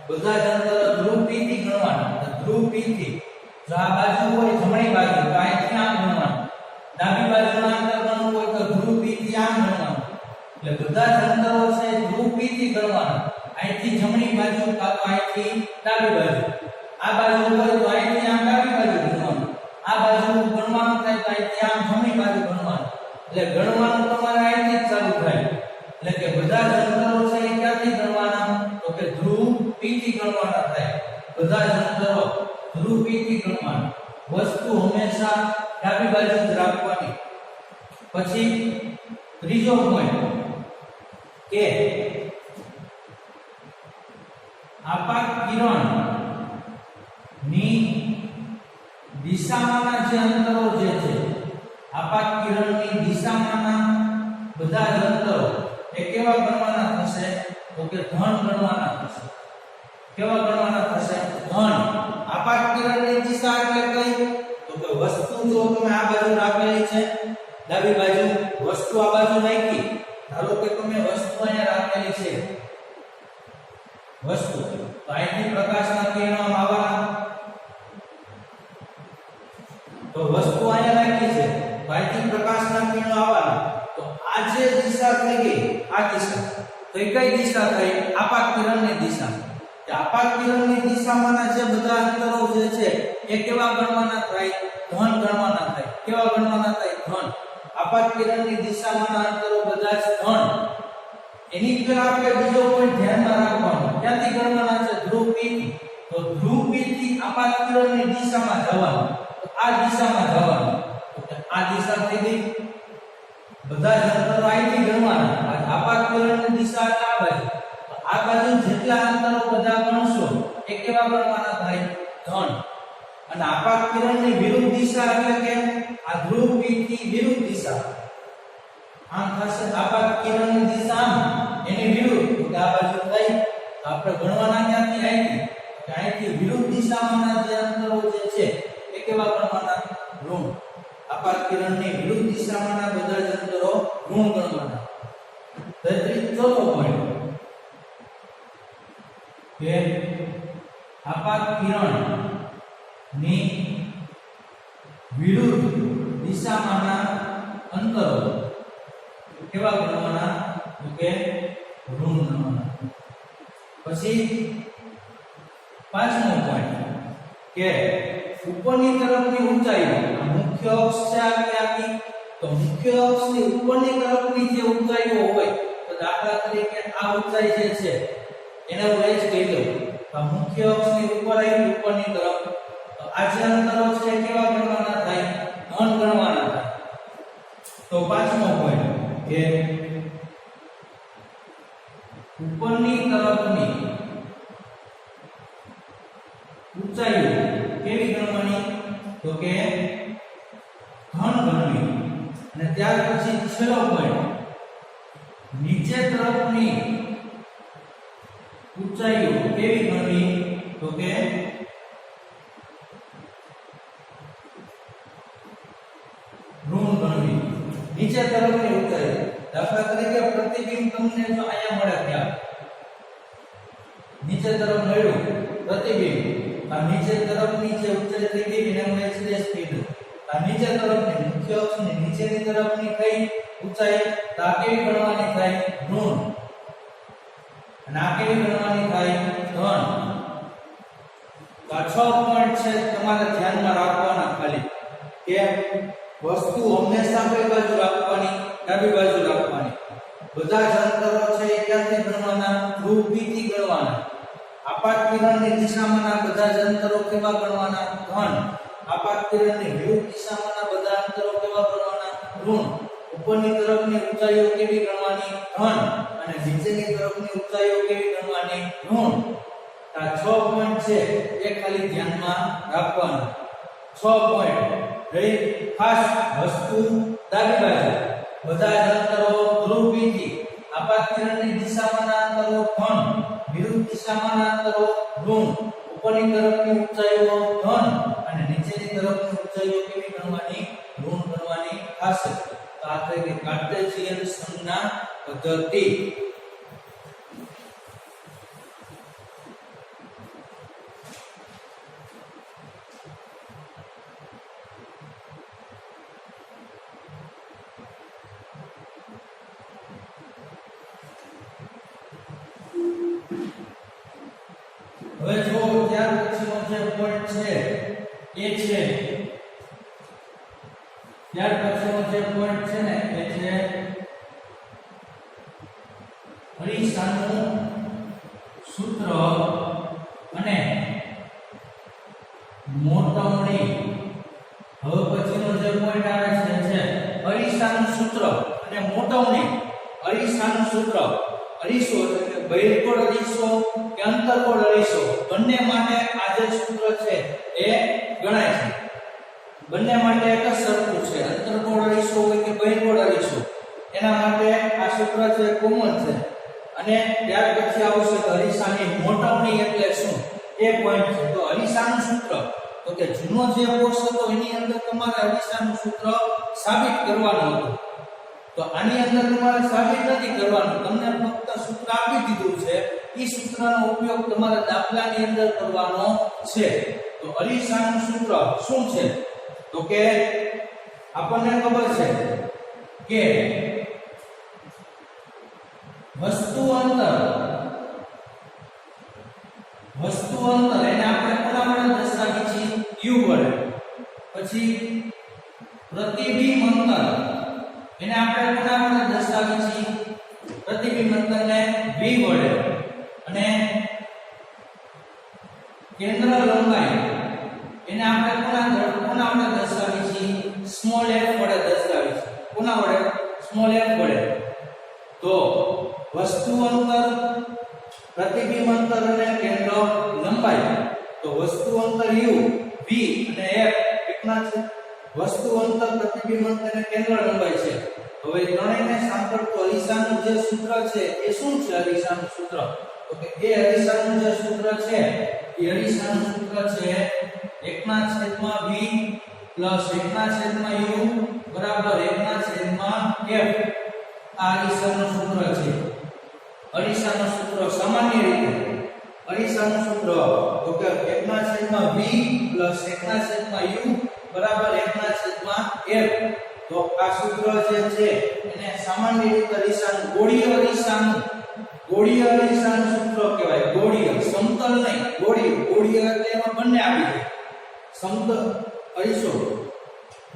બધા જ અંતરો ધ્રુવ P થી ગણવાના. તો ધ્રુવ P થી જો આ બાજુ હોય જમણી બાજુ તો અહીંથી આમ ગણવાનું, ડાબી બાજુના અંતર ગણવું હોય તો ધ્રુવ P થી આમ ગણવાનું. એટલે બધા જ અંતરો છે ધ્રુવ P થી ગણવાના. અહીંથી જમણી બાજુ કાં તો અહીંથી ડાબી બાજુ. આ બાજુ હોય તો અહીંથી આમ ડાબી બાજુ ગણવાનું, આ બાજુ ગણવાનું થાય તો અહીંથી આમ જમણી બાજુ ગણવાનું. એટલે ગણવાનું તમારે અહીંથી જ ચાલુ થાય. એટલે કે બધા જ અંતરો છે એ ક્યાંથી ગણવાના તો કે ધ્રુવ P થી ગણવાના થાય. બધા જ અંતરો ધ્રુવ P થી ગણવાના. વસ્તુ હંમેશા ડાબી બાજુ જ રાખવાની. પછી ત્રીજો પોઈન્ટ કે આપાત કિરણ ની દિશામાંના જે અંતરો જે છે, આપાત કિરણની દિશામાંના બધા જ અંતરો એ કેવા ગણવાના થશે તો કે ધન ગણવાના થશે. કેવા ગણવાના થશે? ધન. આપાત કિરણની દિશા એટલે કઈ તો કે વસ્તુ જો તમે આ બાજુ રાખેલી છે ડાબી બાજુ, વસ્તુ આ બાજુ રાખી, ધારો કે તમે વસ્તુ અહીંયા રાખેલી છે વસ્તુ, તો અહીંથી પ્રકાશના કિરણો આવવાના. તો વસ્તુ અહીંયા રાખી છે તો અહીંથી પ્રકાશના કિરણો આવવાના. તો આ જે દિશા થઈ ગઈ આ દિશા, તો એ કઈ દિશા થઈ? આપાત કિરણની દિશા. કે આપાત કિરણની દિશામાંના જે બધા અંતરો જે છે એ કેવા ગણવાના થાય? ધન ગણવાના થાય. કેવા ગણવાના થાય? ધન. આપાત કિરણની દિશામાંના અંતરો બધા જ ધન. એની પહેલા આપણે બીજો પોઈન્ટ ધ્યાનમાં રાખવાનો. ક્યાંથી ગણવાના છે? ધ્રુવ P થી. તો ધ્રુવ P થી આપાત કિરણની દિશામાં જવાનું. તો આ દિશામાં જવાનું. તો આ દિશા થઈ ગઈ. બધા જ અંતરો અહીંથી ગણવાના. આપાત કિરણની દિશા એટલે આ બાજુ. તો આ બાજુ જેટલા અંતરો બધા ગણશો એ કેવા ગણવાના થાય? ધન. અને આપાત કિરણની વિરુદ્ધ દિશા એટલે કે આ ધ્રુવ P થી વિરુદ્ધ દિશા, આમ થશે આપાત કિરણની દિશા આમ એની વિરુદ્ધ તો કે આ બાજુ થઈ આપણે ગણવાના ક્યાંથી આવી કે અહીંથી વિરુદ્ધ દિશામાંના જે અંતરો જે છે એ કેવા ગણવાના ઋણ આપાત કિરણની વિરુદ્ધ દિશામાંના બધા જ અંતરો ઋણ ગણવાના 34 પોઈન્ટ કે આપાત કિરણની વિરુદ્ધ દિશામાંના અંતરો કેવા ગણવાના તો કે ઋણ ગણવાના પછી પાંચમો પોઈન્ટ કે ઉપરની તરફની ઊંચાઈ મુખ્ય અક્ષ છે આખી તો મુખ્ય અક્ષની ઉપરની તરફની જે ઊંચાઈઓ હોય તો દાખલા તરીકે આ ઊંચાઈ જે છે એને હું h કહી દઉં તો મુખ્ય અક્ષની ઉપર આવી ઉપરની તરફ તો આ જે અંતરો છે કેવા ગણવાના થાય ધન ગણવાના થાય તો પાંચમો પોઈન્ટ કે ઉપરની તરફની ઊંચાઈઓ કેવી ગણવાની તો કે ધન ગણવી અને ત્યાર પછી છેલ્લો પોઈન્ટ નીચે તરફની ઊંચાઈઓ કેવી ગણવી તો કે ઋણ ગણવી નીચે તરફની ઊંચાઈ દાખલા તરીકે પ્રતિબિંબ તમને જો અહીંયા મળે ત્યાં નીચે તરફ મળ્યું પ્રતિબિંબ આ નીચે તરફની જે ઊંચાઈ થઈ ગઈ એને હું h' કહી દઉં આ નીચે તરફની મુખ્ય અક્ષની નીચેની તરફની કઈ ઊંચાઈ તો આ કેવી ગણવાની થાય ઋણ અને આ કેવી ગણવાની થાય ધન તો આ 6 પોઈન્ટ છે તમારે ધ્યાનમાં રાખવાના ખાલી કે વસ્તુ હંમેશા કઈ બાજુ રાખવાની ડાબી બાજુ રાખવાની બધા જ અંતરો છે એ ક્યાંથી ગણવાના ધ્રુવ p થી ગણવાના આપાત કિરણની દિશામાંના બધા જ અંતરો કેવા ગણવાના ધન આપાત કિરણની વિરુદ્ધ દિશામાંના બધા અંતરો કેવા ગણવાના ઋણ ઉપરની તરફની ઊંચાઈઓ કેવી ગણવાની ધન અને નીચેની તરફની ઊંચાઈઓ કેવી ગણવાની ઋણ આ 6 પોઈન્ટ છે એ ખાલી ધ્યાનમાં રાખવાના 6 પોઈન્ટ રહી ખાસ વસ્તુ ડાબી બાજુ બધા જ અંતરો ધ્રુવ p થી આપાત કિરણની દિશામાંના અંતરો ધન વિરુદ્ધ દિશામાંના અંતરો ઋણ ઉપરની તરફની ઊંચાઈઓ ધન અને નીચેની તરફની ઊંચાઈઓ કેવી ગણવાની ઋણ ગણવાની થશે તો આ થઈ ગઈ કાર્ટેશિયન સંજ્ઞા પદ્ધતિ હવે જો ત્યાર પછીનો જે પોઈન્ટ છે એ છે ત્યાર પછીનો જે પોઈન્ટ છે ને એ છે અરીસાનું સૂત્ર અને મોટવણી હવે પછીનો જે પોઈન્ટ આવે છે અરીસાનું સૂત્ર અને મોટવણી અરીસાનું સૂત્ર અરીસો એટલે બહિર્ગોળ અરીસો કે અંતર્ગોળ અરીસો બંને માટે આ જે સૂત્ર છે એ ગણાય છે બંને માટે એક જ સરખું છે અંતર્ગોળ અરીસો હોય કે બહિર્ગોળ અરીસો એના માટે આ સૂત્ર છે કોમન છે અને ત્યાર પછી આવશે અરીસાની મોટવણી એટલે શું એ પોઈન્ટ છે તો અરીસાનું સૂત્ર તો કે જૂનો જે કોર્સ હતો એની અંદર તમારે અરીસાનું સૂત્ર સાબિત કરવાનું હતું તો આની અંદર તમારે સાબિત નથી કરવાનું તમને ફક્ત સૂત્ર આપી દીધું છે એ સૂત્રનો ઉપયોગ તમારે દાખલાની અંદર કરવાનો છે તો અરીસાનું સૂત્ર શું છે તો કે આપણને ખબર છે કે વસ્તુ અંતર એને આપણે કોના વડે દર્શાવી છીએ u વડે પછી પ્રતિબિંબ અંતર એને આપણે કોના વડે દર્શાવી છીએ પ્રતિબિંબ અંતરને v વડે અને કેન્દ્ર લંબાઈ એને આપણે કોના વડે દર્શાવી છીએ સ્મોલ f વડે દર્શાવી છીએ કોના વડે સ્મોલ f વડે તો વસ્તુ અંતર પ્રતિબિંબ અંતર અને કેન્દ્ર લંબાઈ તો વસ્તુ અંતર u v અને f કેટલા છે વસ્તુ અંતર પ્રતિબિંબ અંતર અને કેન્દ્ર લંબાઈ છે હવે ત્રણેયને સાંકળતું અરીસાનું જે સૂત્ર છે એ શું છે? અરીસાનું સૂત્ર તો કે એ અરીસાનું જે સૂત્ર છે એ અરીસાનું સૂત્ર છે 1/v + 1/u બરાબર 1/f. આ અરીસાનું સૂત્ર છે. અરીસાનું સૂત્ર સામાન્ય રીતે અરીસાનું સૂત્ર તો કે 1/v + 1/u બરાબર 1/f. તો આ સૂત્ર જે છે એને સામાન્ય રીતે અરીસાનું ગોળીય અરીસાનું સૂત્ર કહેવાય. ગોળીય, સમતલ નહીં, ગોળીય એટલે એમાં બંને આવી જાય. સમતલ અરીસો,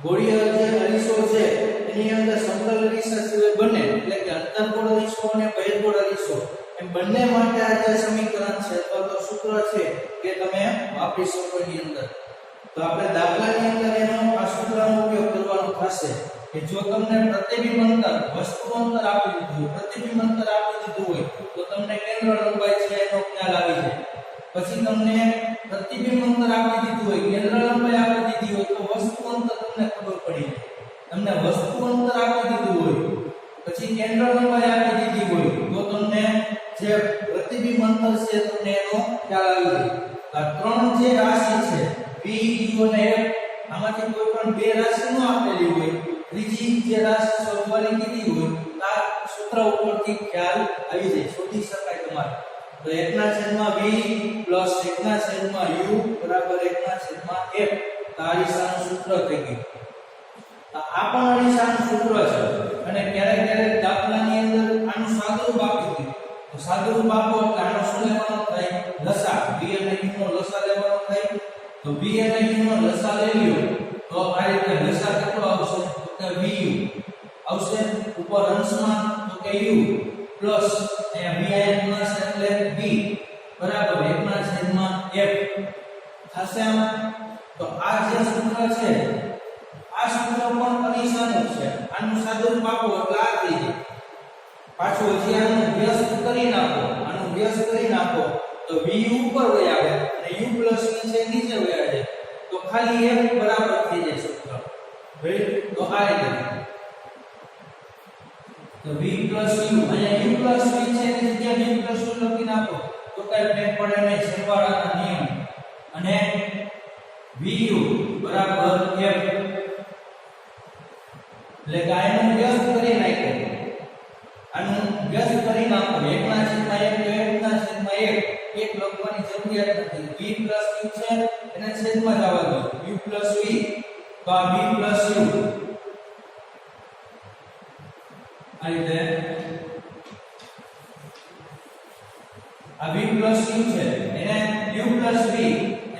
ગોળીય જે અરીસો છે એની અંદર સમતલ અરીસા સિવાય બંને એટલે કે અંતર્ગોળ અરીસો અને બહિર્ગોળ અરીસો એમ બંને માટે આ જે સમીકરણ છે અથવા તો સૂત્ર છે કે તમે વાપરી શકો એની અંદર. તો આપણે દાખલાની અંદર એનો આ સૂત્રનો ઉપયોગ કરવાનો થશે કે જો તમને પ્રતિબિંબ અંતર, વસ્તુ અંતર આપી દીધું હોય, પ્રતિબિંબ અંતર આપી દીધું હોય તો તમને કેન્દ્ર લંબાઈ છે એનો ખ્યાલ આવી જાય. પછી તમને પ્રતિબિંબ અંતર આપી દીધું હોય, કેન્દ્ર લંબાઈ આપી દીધી હોય તો વસ્તુ અંતર તમને ખબર પડી જાય. તમને વસ્તુ અંતર આપી દીધું હોય પછી કેન્દ્ર લંબાઈ આપી દીધી હોય તો તમને જે પ્રતિબિંબ અંતર છે તમને એનો ખ્યાલ આવી જાય. આ ત્રણ જે રાશિ છે v, u અને f, આમાંથી કોઈ પણ બે રાશિ ન આપેલી હોય, ત્રીજી જે રાશિ શોધવાની કીધી હોય આ સૂત્ર ઉપરથી ખ્યાલ આવી જાય, શોધી શકાય તમારે. તો 1/v + 1/u બરાબર 1/f. આ અરીસાનું સૂત્ર થઈ ગયું. આ પણ અરીસાનું સૂત્ર છે અને ક્યારેક દાખલાની અંદર આનું સાદુરૂપ આપી દીધું. તો સાદુરૂપ આપો એટલે આનો શું લેવાનો થાય? લસા. v અને u નો લસા લેવાનો થાય. તો v અને u નો લસા લઈ લ્યો તો આ રીતે લસા કેટલો આવશે? તો કે vu આવશે. ઉપર અંશમાં તો કે u પ્લસ અહીંયા v ગુણાશે એટલે v બરાબર 1/f થશે. તો આ જે સૂત્ર છે આ સૂત્ર પણ અરીસાનું છે. આનું સાદુરૂપ આપો એટલે આ થઈ જાય. પાછું હજી આનું વ્યસ્ત કરી નાખો, તો v ઉપર વહી આવે અને u પ્લસ v છે નીચે વહી આવે તો ખાલી f બરાબર થઈ જાય સૂત્ર. તો આ રીતે તો v પ્લસ u અહીંયા u પ્લસ v છે એની જગ્યાએ v પ્લસ u લખી નાખો તો કઈ ફેર પડે નહીં, સરવાળાના નિયમ. અને vu બરાબર f એટલે કે આનું વ્યસ્ત કરી નાખો, આનું વ્યસ્ત કરી નાખો. 1/1 એક લખવાની જરૂરિયાત નથી. v પ્લસ u છે એને છેદમાં જવા દો. u પ્લસ v તો આ v પ્લસ u આ રીતે આ v પ્લસ u છે એને u પ્લસ v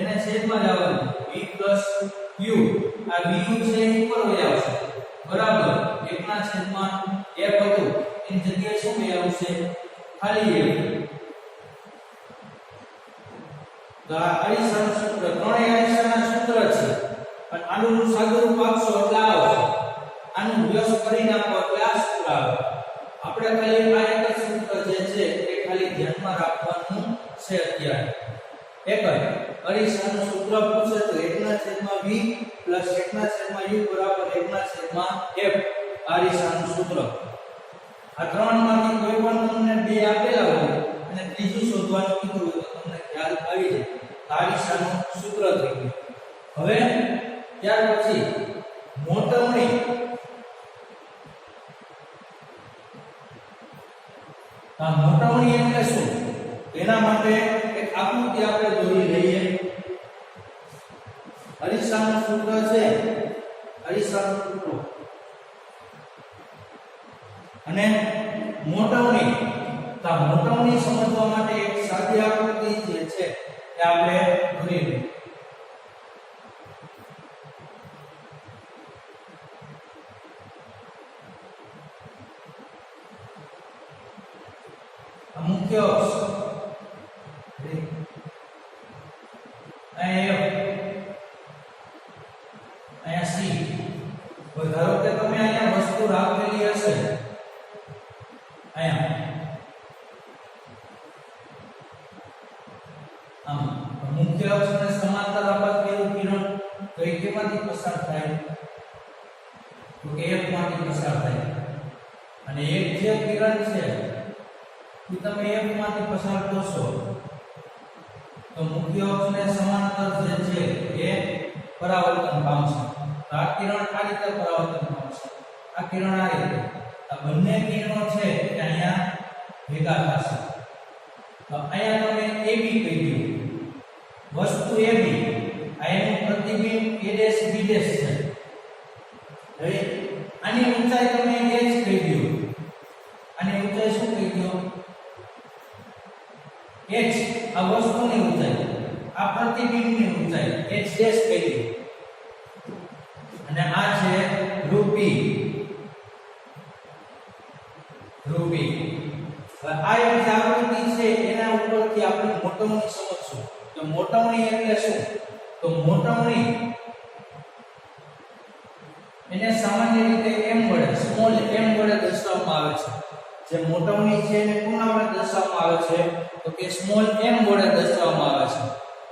એને છેદમાં જવા દો. v પ્લસ u આ v u છે ઉપર વહી આવશે બરાબર 1/f હતું એની જગ્યાએ શું વહી આવશે? ખાલી f. તો આ અરીસાનું સૂત્ર, ત્રણેય અરીસાના સૂત્ર છે. પણ આનું સાદુરૂપ આપશો એટલે આવશે, આનું વ્યસ્ત કરી નાખો એટલે આ સૂત્ર આવે. આપણે ખાલી આ એક જ સૂત્ર જે છે એ ખાલી ધ્યાનમાં રાખવાનું છે અત્યારે. એક જ અરીસાનું સૂત્ર પૂછે તો 1/v + 1/u બરાબર 1/f. અરીસાનું સૂત્ર આ ત્રણમાંથી કોઈ પણ તમને બે આપેલા હોય અને ત્રીજું શોધવાનું કીધું હોય તો તમને ખ્યાલ આવી જાય. અરીસાનું સૂત્ર થઈ ગયું. હવે ત્યાર પછી મોટવણી. આ મોટવણી એટલે શું? એના માટે એક આકૃતિ આપણે દોરી લઈએ. અરીસાનું સૂત્ર છે, અરીસાનું સૂત્ર અને મોટવણી. તો મોટવણી સમજવા માટે એક સાદી આકૃતિ જે છે એ આપણે દોરી લઈએ. મુખ્ય અક્ષ અહીંયા C. ધારો કે તમે અહીંયા વસ્તુ રાખેલી હશે અહીંયા મુખ્ય અક્ષને સમાંતર આપેલું કિરણ કઈ કેમાંથી પસાર થાય? તો કે F માંથી પસાર થાય. અને એક જે કિરણ છે એ તમે F માંથી પસાર કરશો તો મુખ્ય અક્ષને સમાંતર જે છે એ પરાવર્તન પામશે. તો આ કિરણ આ રીતે પરાવર્તન પામશે, આ કિરણ આ રીતે. આ બંને કિરણો છે એ અહીંયા ભેગા થશે. તો અહીંયા તમે AB કહી દો, વસ્તુ AB, આ એનું પ્રતિબિંબ A' B' છે. હવે આની ઊંચાઈ તમે h કહી દો, આની ઊંચાઈ શું કહી દો? h. આ વસ્તુની ઊંચાઈ, આ પ્રતિબિંબની ઊંચાઈ h' કહી દો. અને આ છે ધ્રુવ P. આ એક જાગૃતિ છે, એના ઉપરથી આપણે મોટવણી સમજશું. તો મોટવણી એટલે શું? તો મોટવણી એને સામાન્ય રીતે m વડે, સ્મોલ m વડે દર્શાવવામાં આવે છે. જે મોટવણી છે એને કોના વડે દર્શાવવામાં આવે છે? તો કે સ્મોલ m વડે દર્શાવવામાં આવે છે.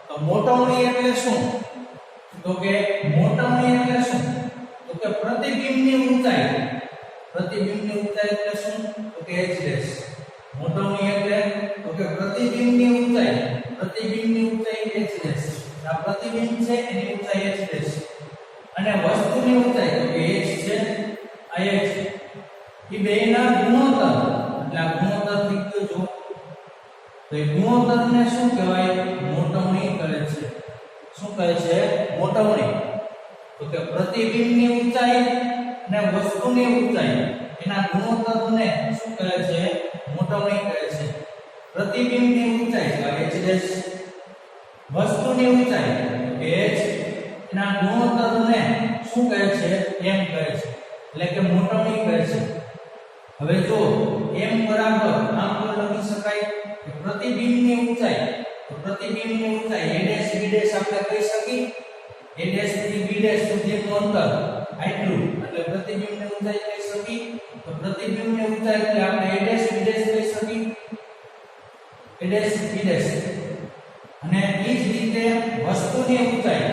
તો મોટવણી એટલે શું? તો કે મોટવણી એટલે શું? તો કે પ્રતિબિંબની ઊંચાઈ. પ્રતિબિંબની ઊંચાઈ એટલે શું? તો કે h'. મોટવણી એટલે તો કે પ્રતિબિંબની ઊંચાઈ, પ્રતિબિંબની ઊંચાઈ h'. આ પ્રતિબિંબ છે એની ઊંચાઈ h'. અને વસ્તુની ઊંચાઈ તો કે h છે, આ h. એ બેના ગુણોત્તર, એટલે આ ગુણોત્તર થઈ ગયો જો. તો એ ગુણોત્તરને શું કહેવાય? મોટવણી કહે છે. શું કહે છે? મોટવણી. તો કે પ્રતિબિંબની ઊંચાઈ અને વસ્તુની ઊંચાઈ એના ગુણોત્તરને શું કહે છે? મોટવણી કહે છે. પ્રતિબિંબની ઊંચાઈ તો h', વસ્તુની ઊંચાઈ તો કે h, એના ગુણોત્તરને શું કહે છે? m કહે છે. એટલે કે મોટવણી કહે છે. હવે જો m બરાબર આમ તો લખી શકાય કે પ્રતિબિંબની ઊંચાઈ, તો પ્રતિબિંબની ઊંચાઈ a' b' આપણે કહી શકીએ. a' થી b' સુધીનું અંતર આટલું એટલે પ્રતિબિંબની ઊંચાઈ કહી શકીએ. તો પ્રતિબિંબની ઊંચાઈ એટલે આપણે a' b' કહી શકીએ, a' b'. અને એ જ રીતે વસ્તુની ઊંચાઈ,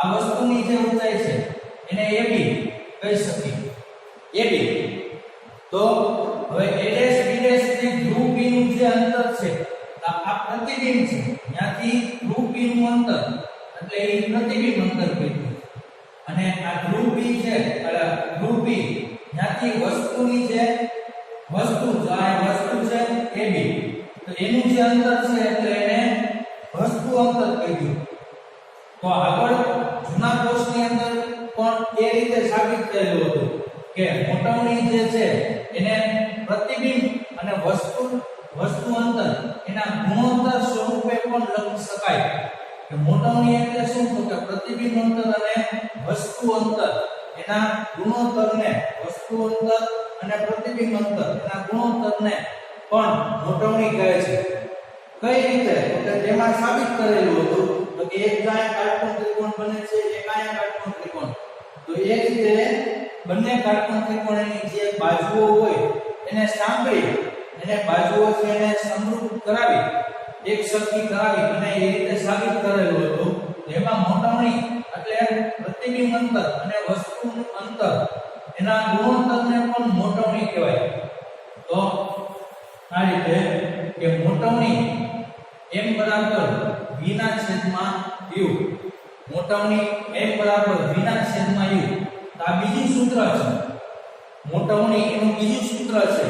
આ વસ્તુની જે ઊંચાઈ છે એને AB કહી શકીએ, AB. તો હવે a' b' થી ધ્રુવ P નું જે અંતર છે, આ પ્રતિબિંબ છે, ત્યાંથી ધ્રુવ P નું અંતર એટલે એ પ્રતિબિંબ અંતર કીધું. અને આ ધ્રુવ P છે, એટલે ધ્રુવ P ત્યાંથી વસ્તુની જે વસ્તુ, આ વસ્તુ છે AB, તો એનું જે અંતર છે એટલે એને વસ્તુ અંતર કીધું. તો આગળ જૂના કોર્સની અંદર પણ એ રીતે સાબિત થયેલું હતું કે મોટવણી જે છે એને પ્રતિબિંબ અને વસ્તુ અંતર એના ગુણોત્તર સ્વરૂપે પણ લખી શકાય. કે મોટવણી એટલે શું? તો કે પ્રતિબિંબ અંતર અને વસ્તુ અંતર એના ગુણોત્તરને, વસ્તુ અંતર અને પ્રતિબિંબ અંતર એના ગુણોત્તરને પણ મોટવણી કહે છે. કઈ રીતે? તો કે તેમાં સાબિત કરેલું હતું તો કે એક ગાય કાટકોણ ત્રિકોણ બને છે, એક આયા કાટકોણ ત્રિકોણ. તો એ રીતે બંને કાટકોણ ત્રિકોણની જે બાજુઓ હોય એને સાંભળી, એને બાજુઓ છે એને સમરૂપ કરાવી, એક સરખી કરાવી અને એ રીતે સાબિત કરેલું હતું. એમાં મોટવણી એટલે પ્રતિબિંબ અંતર અને વસ્તુનું અંતર એના ગુણોત્તરને પણ મોટવણી કહેવાય. તો આ રીતે કે મોટવણી m બરાબર v ના છેદમાં u, મોટવણી m બરાબર v ના છેદમાં u. આ બીજું સૂત્ર છે મોટવણી, એનું બીજું સૂત્ર છે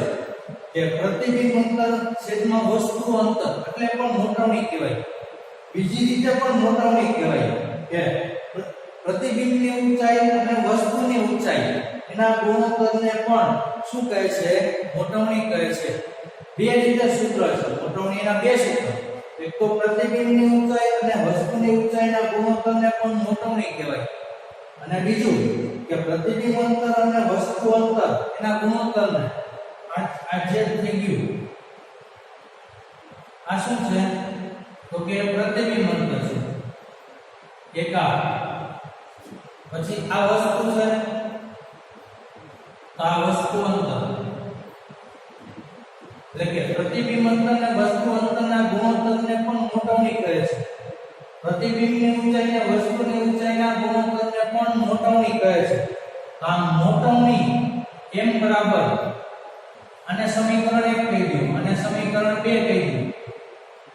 કે પ્રતિબિંબ અંતર છેદમાં વસ્તુ અંતર એટલે પણ મોટવણી કહેવાય. બીજી રીતે પણ મોટવણી કહેવાય કે પ્રતિબિંબની ઊંચાઈ અને વસ્તુની ઊંચાઈ એના ગુણોત્તરને પણ શું કહે છે? મોટવણી કહે છે. બે રીતે સૂત્ર છે મોટવણીના, બે સૂત્ર. એક તો પ્રતિબિંબની ઊંચાઈ અને વસ્તુની ઊંચાઈના ગુણોત્તરને પણ મોટવણી કહેવાય. અને બીજું કે પ્રતિબિંબ અંતર અને વસ્તુ અંતર એના ગુણોત્તરને, આ જે થઈ ગયું આ શું છે? તો કે પ્રતિબિંબ અંતર છે એકા. પછી આ વસ્તુ છે, આ વસ્તુ અંતર એટલે કે પ્રતિબિંબ અંતર અને વસ્તુ અંતરના ગુણોત્તરને પણ મોટવણી કહે છે. પ્રતિબિંબની ઊંચાઈ અને વસ્તુની ઊંચાઈના ગુણોત્તરને પણ મોટવણી કહે છે. આ મોટવણી m બરાબર આને સમીકરણ 1 કહી દો અને સમીકરણ 2 કહી દો.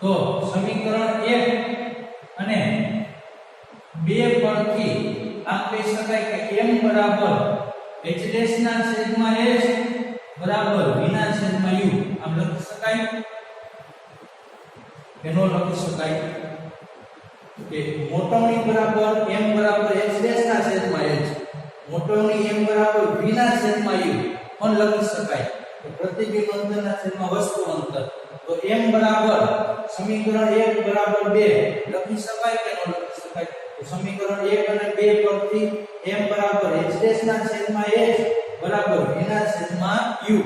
તો સમીકરણ 1 અને 2 પરથી આમ કહી શકાય કે m બરાબર h ડેશ ના છેદમાં h બરાબર v ના છેદમાં u આમ લખી શકાય કે નો લખી શકાય કે મોટવણી બરાબર m બરાબર h ડેશ ના છેદમાં h મોટવણી m બરાબર v ના છેદમાં u પણ લખી શકાય કે પ્રતિબિંબ અંતરના છેદમાં વસ્તુ અંતર. તો m બરાબર સમીકરણ 1 બરાબર 2 લખી શકાય કે ન લખી શકાય? તો સમીકરણ 1 અને 2 પરથી m બરાબર h ડેશ ના છેદમાં h બરાબર v ના છેદમાં u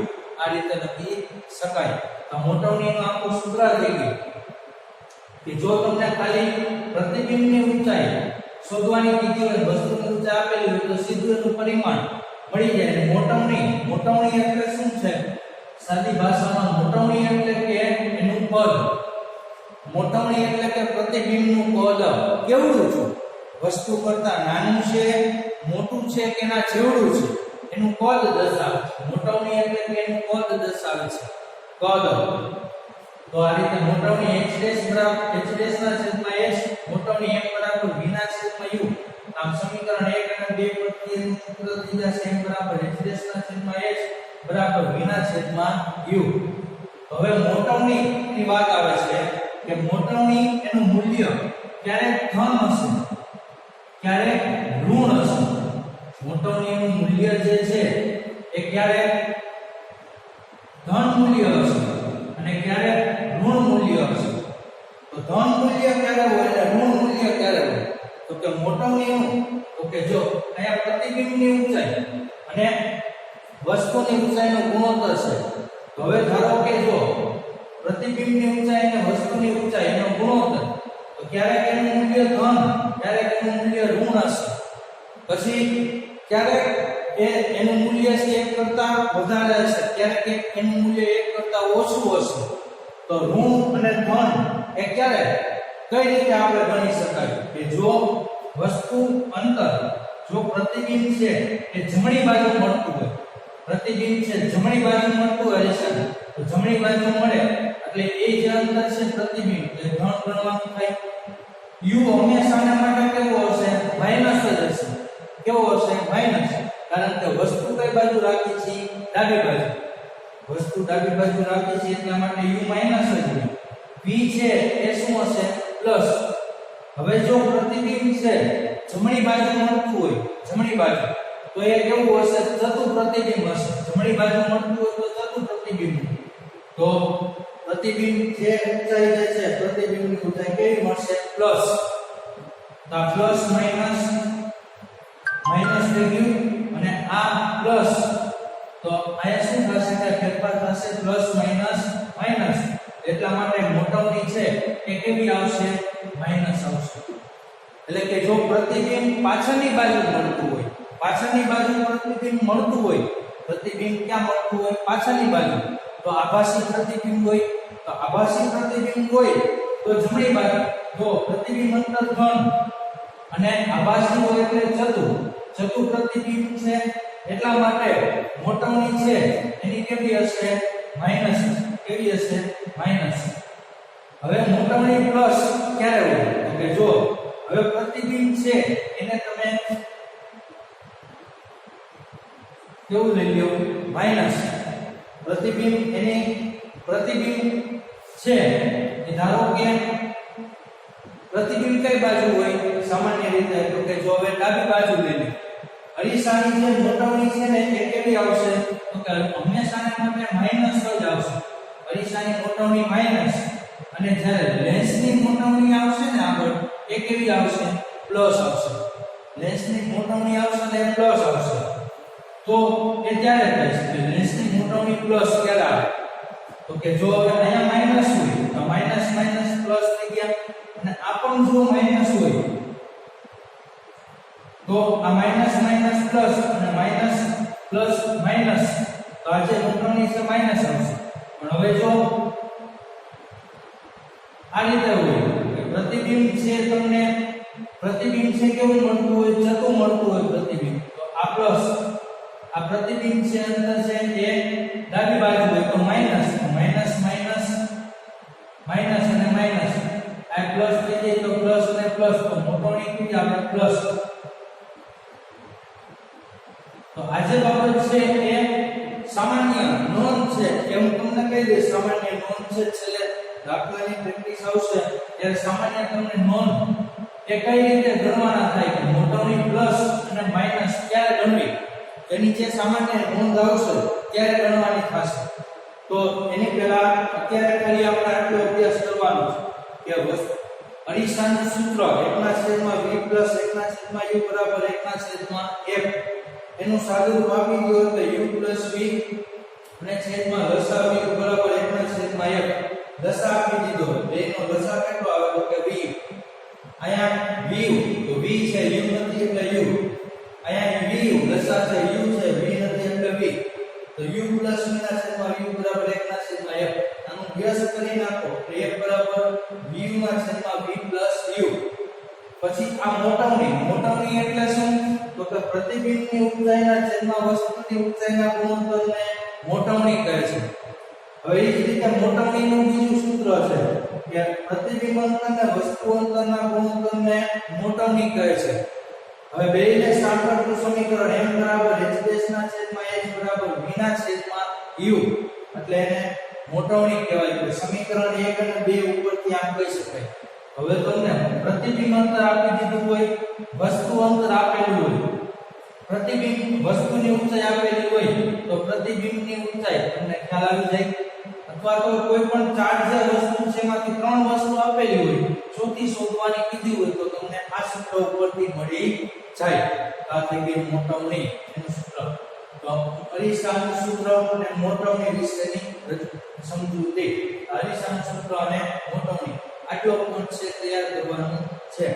આ રીતે લખી શકાય. આ મોટવણીનું આખું સૂત્ર થઈ ગયું કે જો તમને ખાલી પ્રતિબિંબની ઊંચાઈ શોધવાની કીધી હોય, વસ્તુની ઊંચાઈ આપેલી હોય તો સીધું એનું પરિમાણ મળી જાય. મોટવણી એટલે શું છે? સાદી ભાષામાં મોટવણી એટલે કે એનું કદ. મોટવણી એટલે કે પ્રતિબિંબનું કદ કેવડું છે, વસ્તુ કરતા નાનું છે, મોટું છે કે ના જેવડું છે, એનું કદ દર્શાવે છે. મોટવણી એટલે કે એનું કદ દર્શાવે છે, કદ. તો આ રીતે મોટવણી h ડેશ બરાબર h ડેશ ના છેદમાં h, મોટવણી m બરાબર v ના છેદમાં u. આમ સમીકરણ 1 અને 2 પરથી એનું સૂત્ર થઈ જશે m બરાબર h ડેશ ના છેદમાં h બરાબર v ના છેદમાં u. હવે મોટવણી ની વાત આવે છે કે મોટવણી એનું મૂલ્ય ક્યારેક ધન હશે, ક્યારેક ઋણ હશે. મોટવણી નું મૂલ્ય જે છે એ ક્યારેક ધન મૂલ્ય હશે અને ક્યારેક ઋણ મૂલ્ય હશે. તો ધન મૂલ્ય ક્યારે હોય અને ઋણ મૂલ્ય ક્યારે હોય? તો કે મોટવણીનું તો કે જો અહીંયા પ્રતિબિંબની ઊંચાઈ અને વસ્તુની ઊંચાઈનો ગુણોત્તર છે. તો હવે ધારો કે જો પ્રતિબિંબની ઊંચાઈ અને વસ્તુની ઊંચાઈ એનો ગુણોત્તર, તો ક્યારેક એનું મૂલ્ય ધન, ક્યારેક એનું મૂલ્ય ઋણ હશે. પછી ક્યારેક એનું મૂલ્ય છે 1 કરતા વધારે હશે, ક્યારેક એનું મૂલ્ય 1 કરતા ઓછું હશે. તો ઋણ અને ધન એ ક્યારે કઈ રીતે આપણે ગણી શકાય કે જો વસ્તુ અંતર, જો પ્રતિબિંબ છે એ જમણી બાજુ મળતું હોય, પ્રતિબિંબ છે જમણી બાજુ મળતું હોય છે, તો જમણી બાજુ મળે એટલે એ જે અંતર છે પ્રતિબિંબ એ ધન ગણવાનું થાય. u હંમેશા માટે કેવો હશે? માઈનસ જ હશે. કેવો હશે? માઈનસ. કારણ કે વસ્તુ કઈ બાજુ રાખી છે? ડાબી બાજુ. વસ્તુ ડાબી બાજુ રાખી છે એટલા માટે u માઈનસ જ હોય. v છે એ શું હશે? પ્લસ. હવે જો પ્રતિબિંબ છે જમણી બાજુ મળતું હોય, જમણી બાજુ, તો એ કેવું હશે? ચતુ પ્રતિબિંબ હશે. જમણી બાજુ મળતું હોય તો ચતુ પ્રતિબિંબ. તો પ્રતિબિંબ જે ઊંચાઈ જે છે પ્રતિબિંબની ઊંચાઈ કેવી મળશે? પ્લસ. તો પ્લસ માઈનસ માઈનસ થઈ ગયું અને આ પ્લસ, તો અહીંયા શું થશે કે ફેરફાર થશે પ્લસ માઈનસ માઈનસ. એટલા માટે મોટવણી છે એ કેવી આવશે? માઈનસ આવશે. એટલે કે જો પ્રતિબિંબ પાછળની બાજુ મળતું હોય, પાછળની બાજુ પ્રતિબિંબ મળતું હોય, પ્રતિબિંબ ક્યાં મળતું હોય? પાછળની બાજુ. તો આભાસી પ્રતિબિંબ હોય, તો આભાસી પ્રતિબિંબ હોય તો જમણી બાજુ. જો પ્રતિબિંબ અંતર ધન અને આભાસી હોય એટલે ચતુ પ્રતિબિંબ છે એટલા માટે મોટવણી છે એની કેવી હશે? માઈનસ. કેવી હશે? માઈનસ. હવે મોટવણી પ્લસ ક્યારે હોય? તો કે જો હવે પ્રતિબિંબ છે એને તમે કેવું લઈ લ્યો? માઈનસ. પ્રતિબિંબ એની પ્રતિબિંબ છે એ ધારો કે પ્રતિબિંબ કઈ બાજુ હોય સામાન્ય રીતે? તો કે જો હવે ડાબી બાજુ લઈ લો. અરીસાની જે મોટવણી છે ને એ કેવી આવશે? તો કે હંમેશા માટે માઈનસ જ આવશે. અરીસાની મોટવણી માઈનસ અને જ્યારે લેન્સની મોટવણી આવશે ને આગળ એ કેવી આવશે? પ્લસ આવશે. લેન્સની મોટવણી આવશે ને એ પ્લસ આવશે. તો એ ત્યારે થાય છે લેન્સની મોટવણી પ્લસ ક્યારે આવે? તો કે જો હવે અહીંયા માઈનસ હોય તો માઈનસ માઈનસ પ્લસ થઈ ગયા અને આ પણ જો માઈનસ હોય તો આ માઈનસ માઈનસ પ્લસ અને માઈનસ પ્લસ માઈનસ, તો આ જે મોટવણી છે માઈનસ આવશે. પણ હવે જો આ રીતે હોય કે પ્રતિબિંબ છે, તમને પ્રતિબિંબ છે કેવું મળતું હોય? ચતુ મળતું હોય પ્રતિબિંબ. તો આ પ્લસ, આ પ્રતિબિંબ છે અંતર છે એ ડાબી બાજુ હોય પ્લસ. તો આ જે બાબત છે એ સામાન્ય નોંધ છે કે હું તમને કહી દઈશ સામાન્ય નોંધ છે. છેલ્લે દાખલાની પ્રેક્ટિસ આવશે ત્યારે સામાન્ય તમને નોંધ એ કઈ રીતે ગણવાના થાય કે મોટાની પ્લસ અને માઈનસ ક્યારે ગણવી એની જે સામાન્ય નોંધ આવશે ત્યારે ગણવાની થશે. તો એની પહેલા અત્યારે ખાલી આપણે આટલો અભ્યાસ કરવાનો છે કે અરીસાનું સૂત્ર 1/v + 1/u બરાબર 1/f. એનું સાદુરૂપ આપી દો એટલે u + v અને છેદમાં લસાઅ v બરાબર 1/f. લસાઅ આપી દીધો બેનો લસાઅ કેટલો આવે તો કે v. અહીંયા v તો v છે u નથી એટલે u. અહીંયા v લસાઅ છે u છે v નથી એટલે v. તો u + v બરાબર 1/f. આનું વ્યસ્ત કરી નાખો તો f બરાબર v + u. પછી આ મોટાની એટલે શું તો કે પ્રતિબિંબની ઊંચાઈના છેદમાં વસ્તુની ઊંચાઈના ગુણોત્તરને મોટાની કહે છે. હવે એ જ રીતે મોટાનીનું બીજું સૂત્ર છે કે પ્રતિબિંબ અંતર અને વસ્તુ અંતરના ગુણોત્તરને મોટાની કહે છે. હવે બેયને સાંકળતું સમીકરણ m બરાબર h ના છેદમાં h બરાબર v ના છેદમાં u એટલે એને મોટાની કહેવાય. કે સમીકરણ 1 અને 2 ઉપરથી આમ કહી શકાય. હવે તમને પ્રતિબિંબ અંતર આપી દીધું હોય, વસ્તુ અંતર આપેલું હોય, પ્રતિબિંબ વસ્તુની ઊંચાઈ આપેલી હોય તો પ્રતિબિંબની ઊંચાઈ તમને ખ્યાલ આવી જાય. અથવા તો કોઈ પણ ચાર જે વસ્તુ છે એમાંથી 3 વસ્તુ આપેલી હોય ચોથી શોધવાની કીધી હોય તો તમને આ સૂત્ર ઉપરથી મળી જાય. આ થઈ ગઈ મોટાની એનું સૂત્ર. તો અરીસાનું સૂત્ર અને મોટાની વિશેની સમજૂતી. અરીસાનું સૂત્ર અને મોટાની આટલો કોન્સેપ્ટ તૈયાર કરવાનો છે.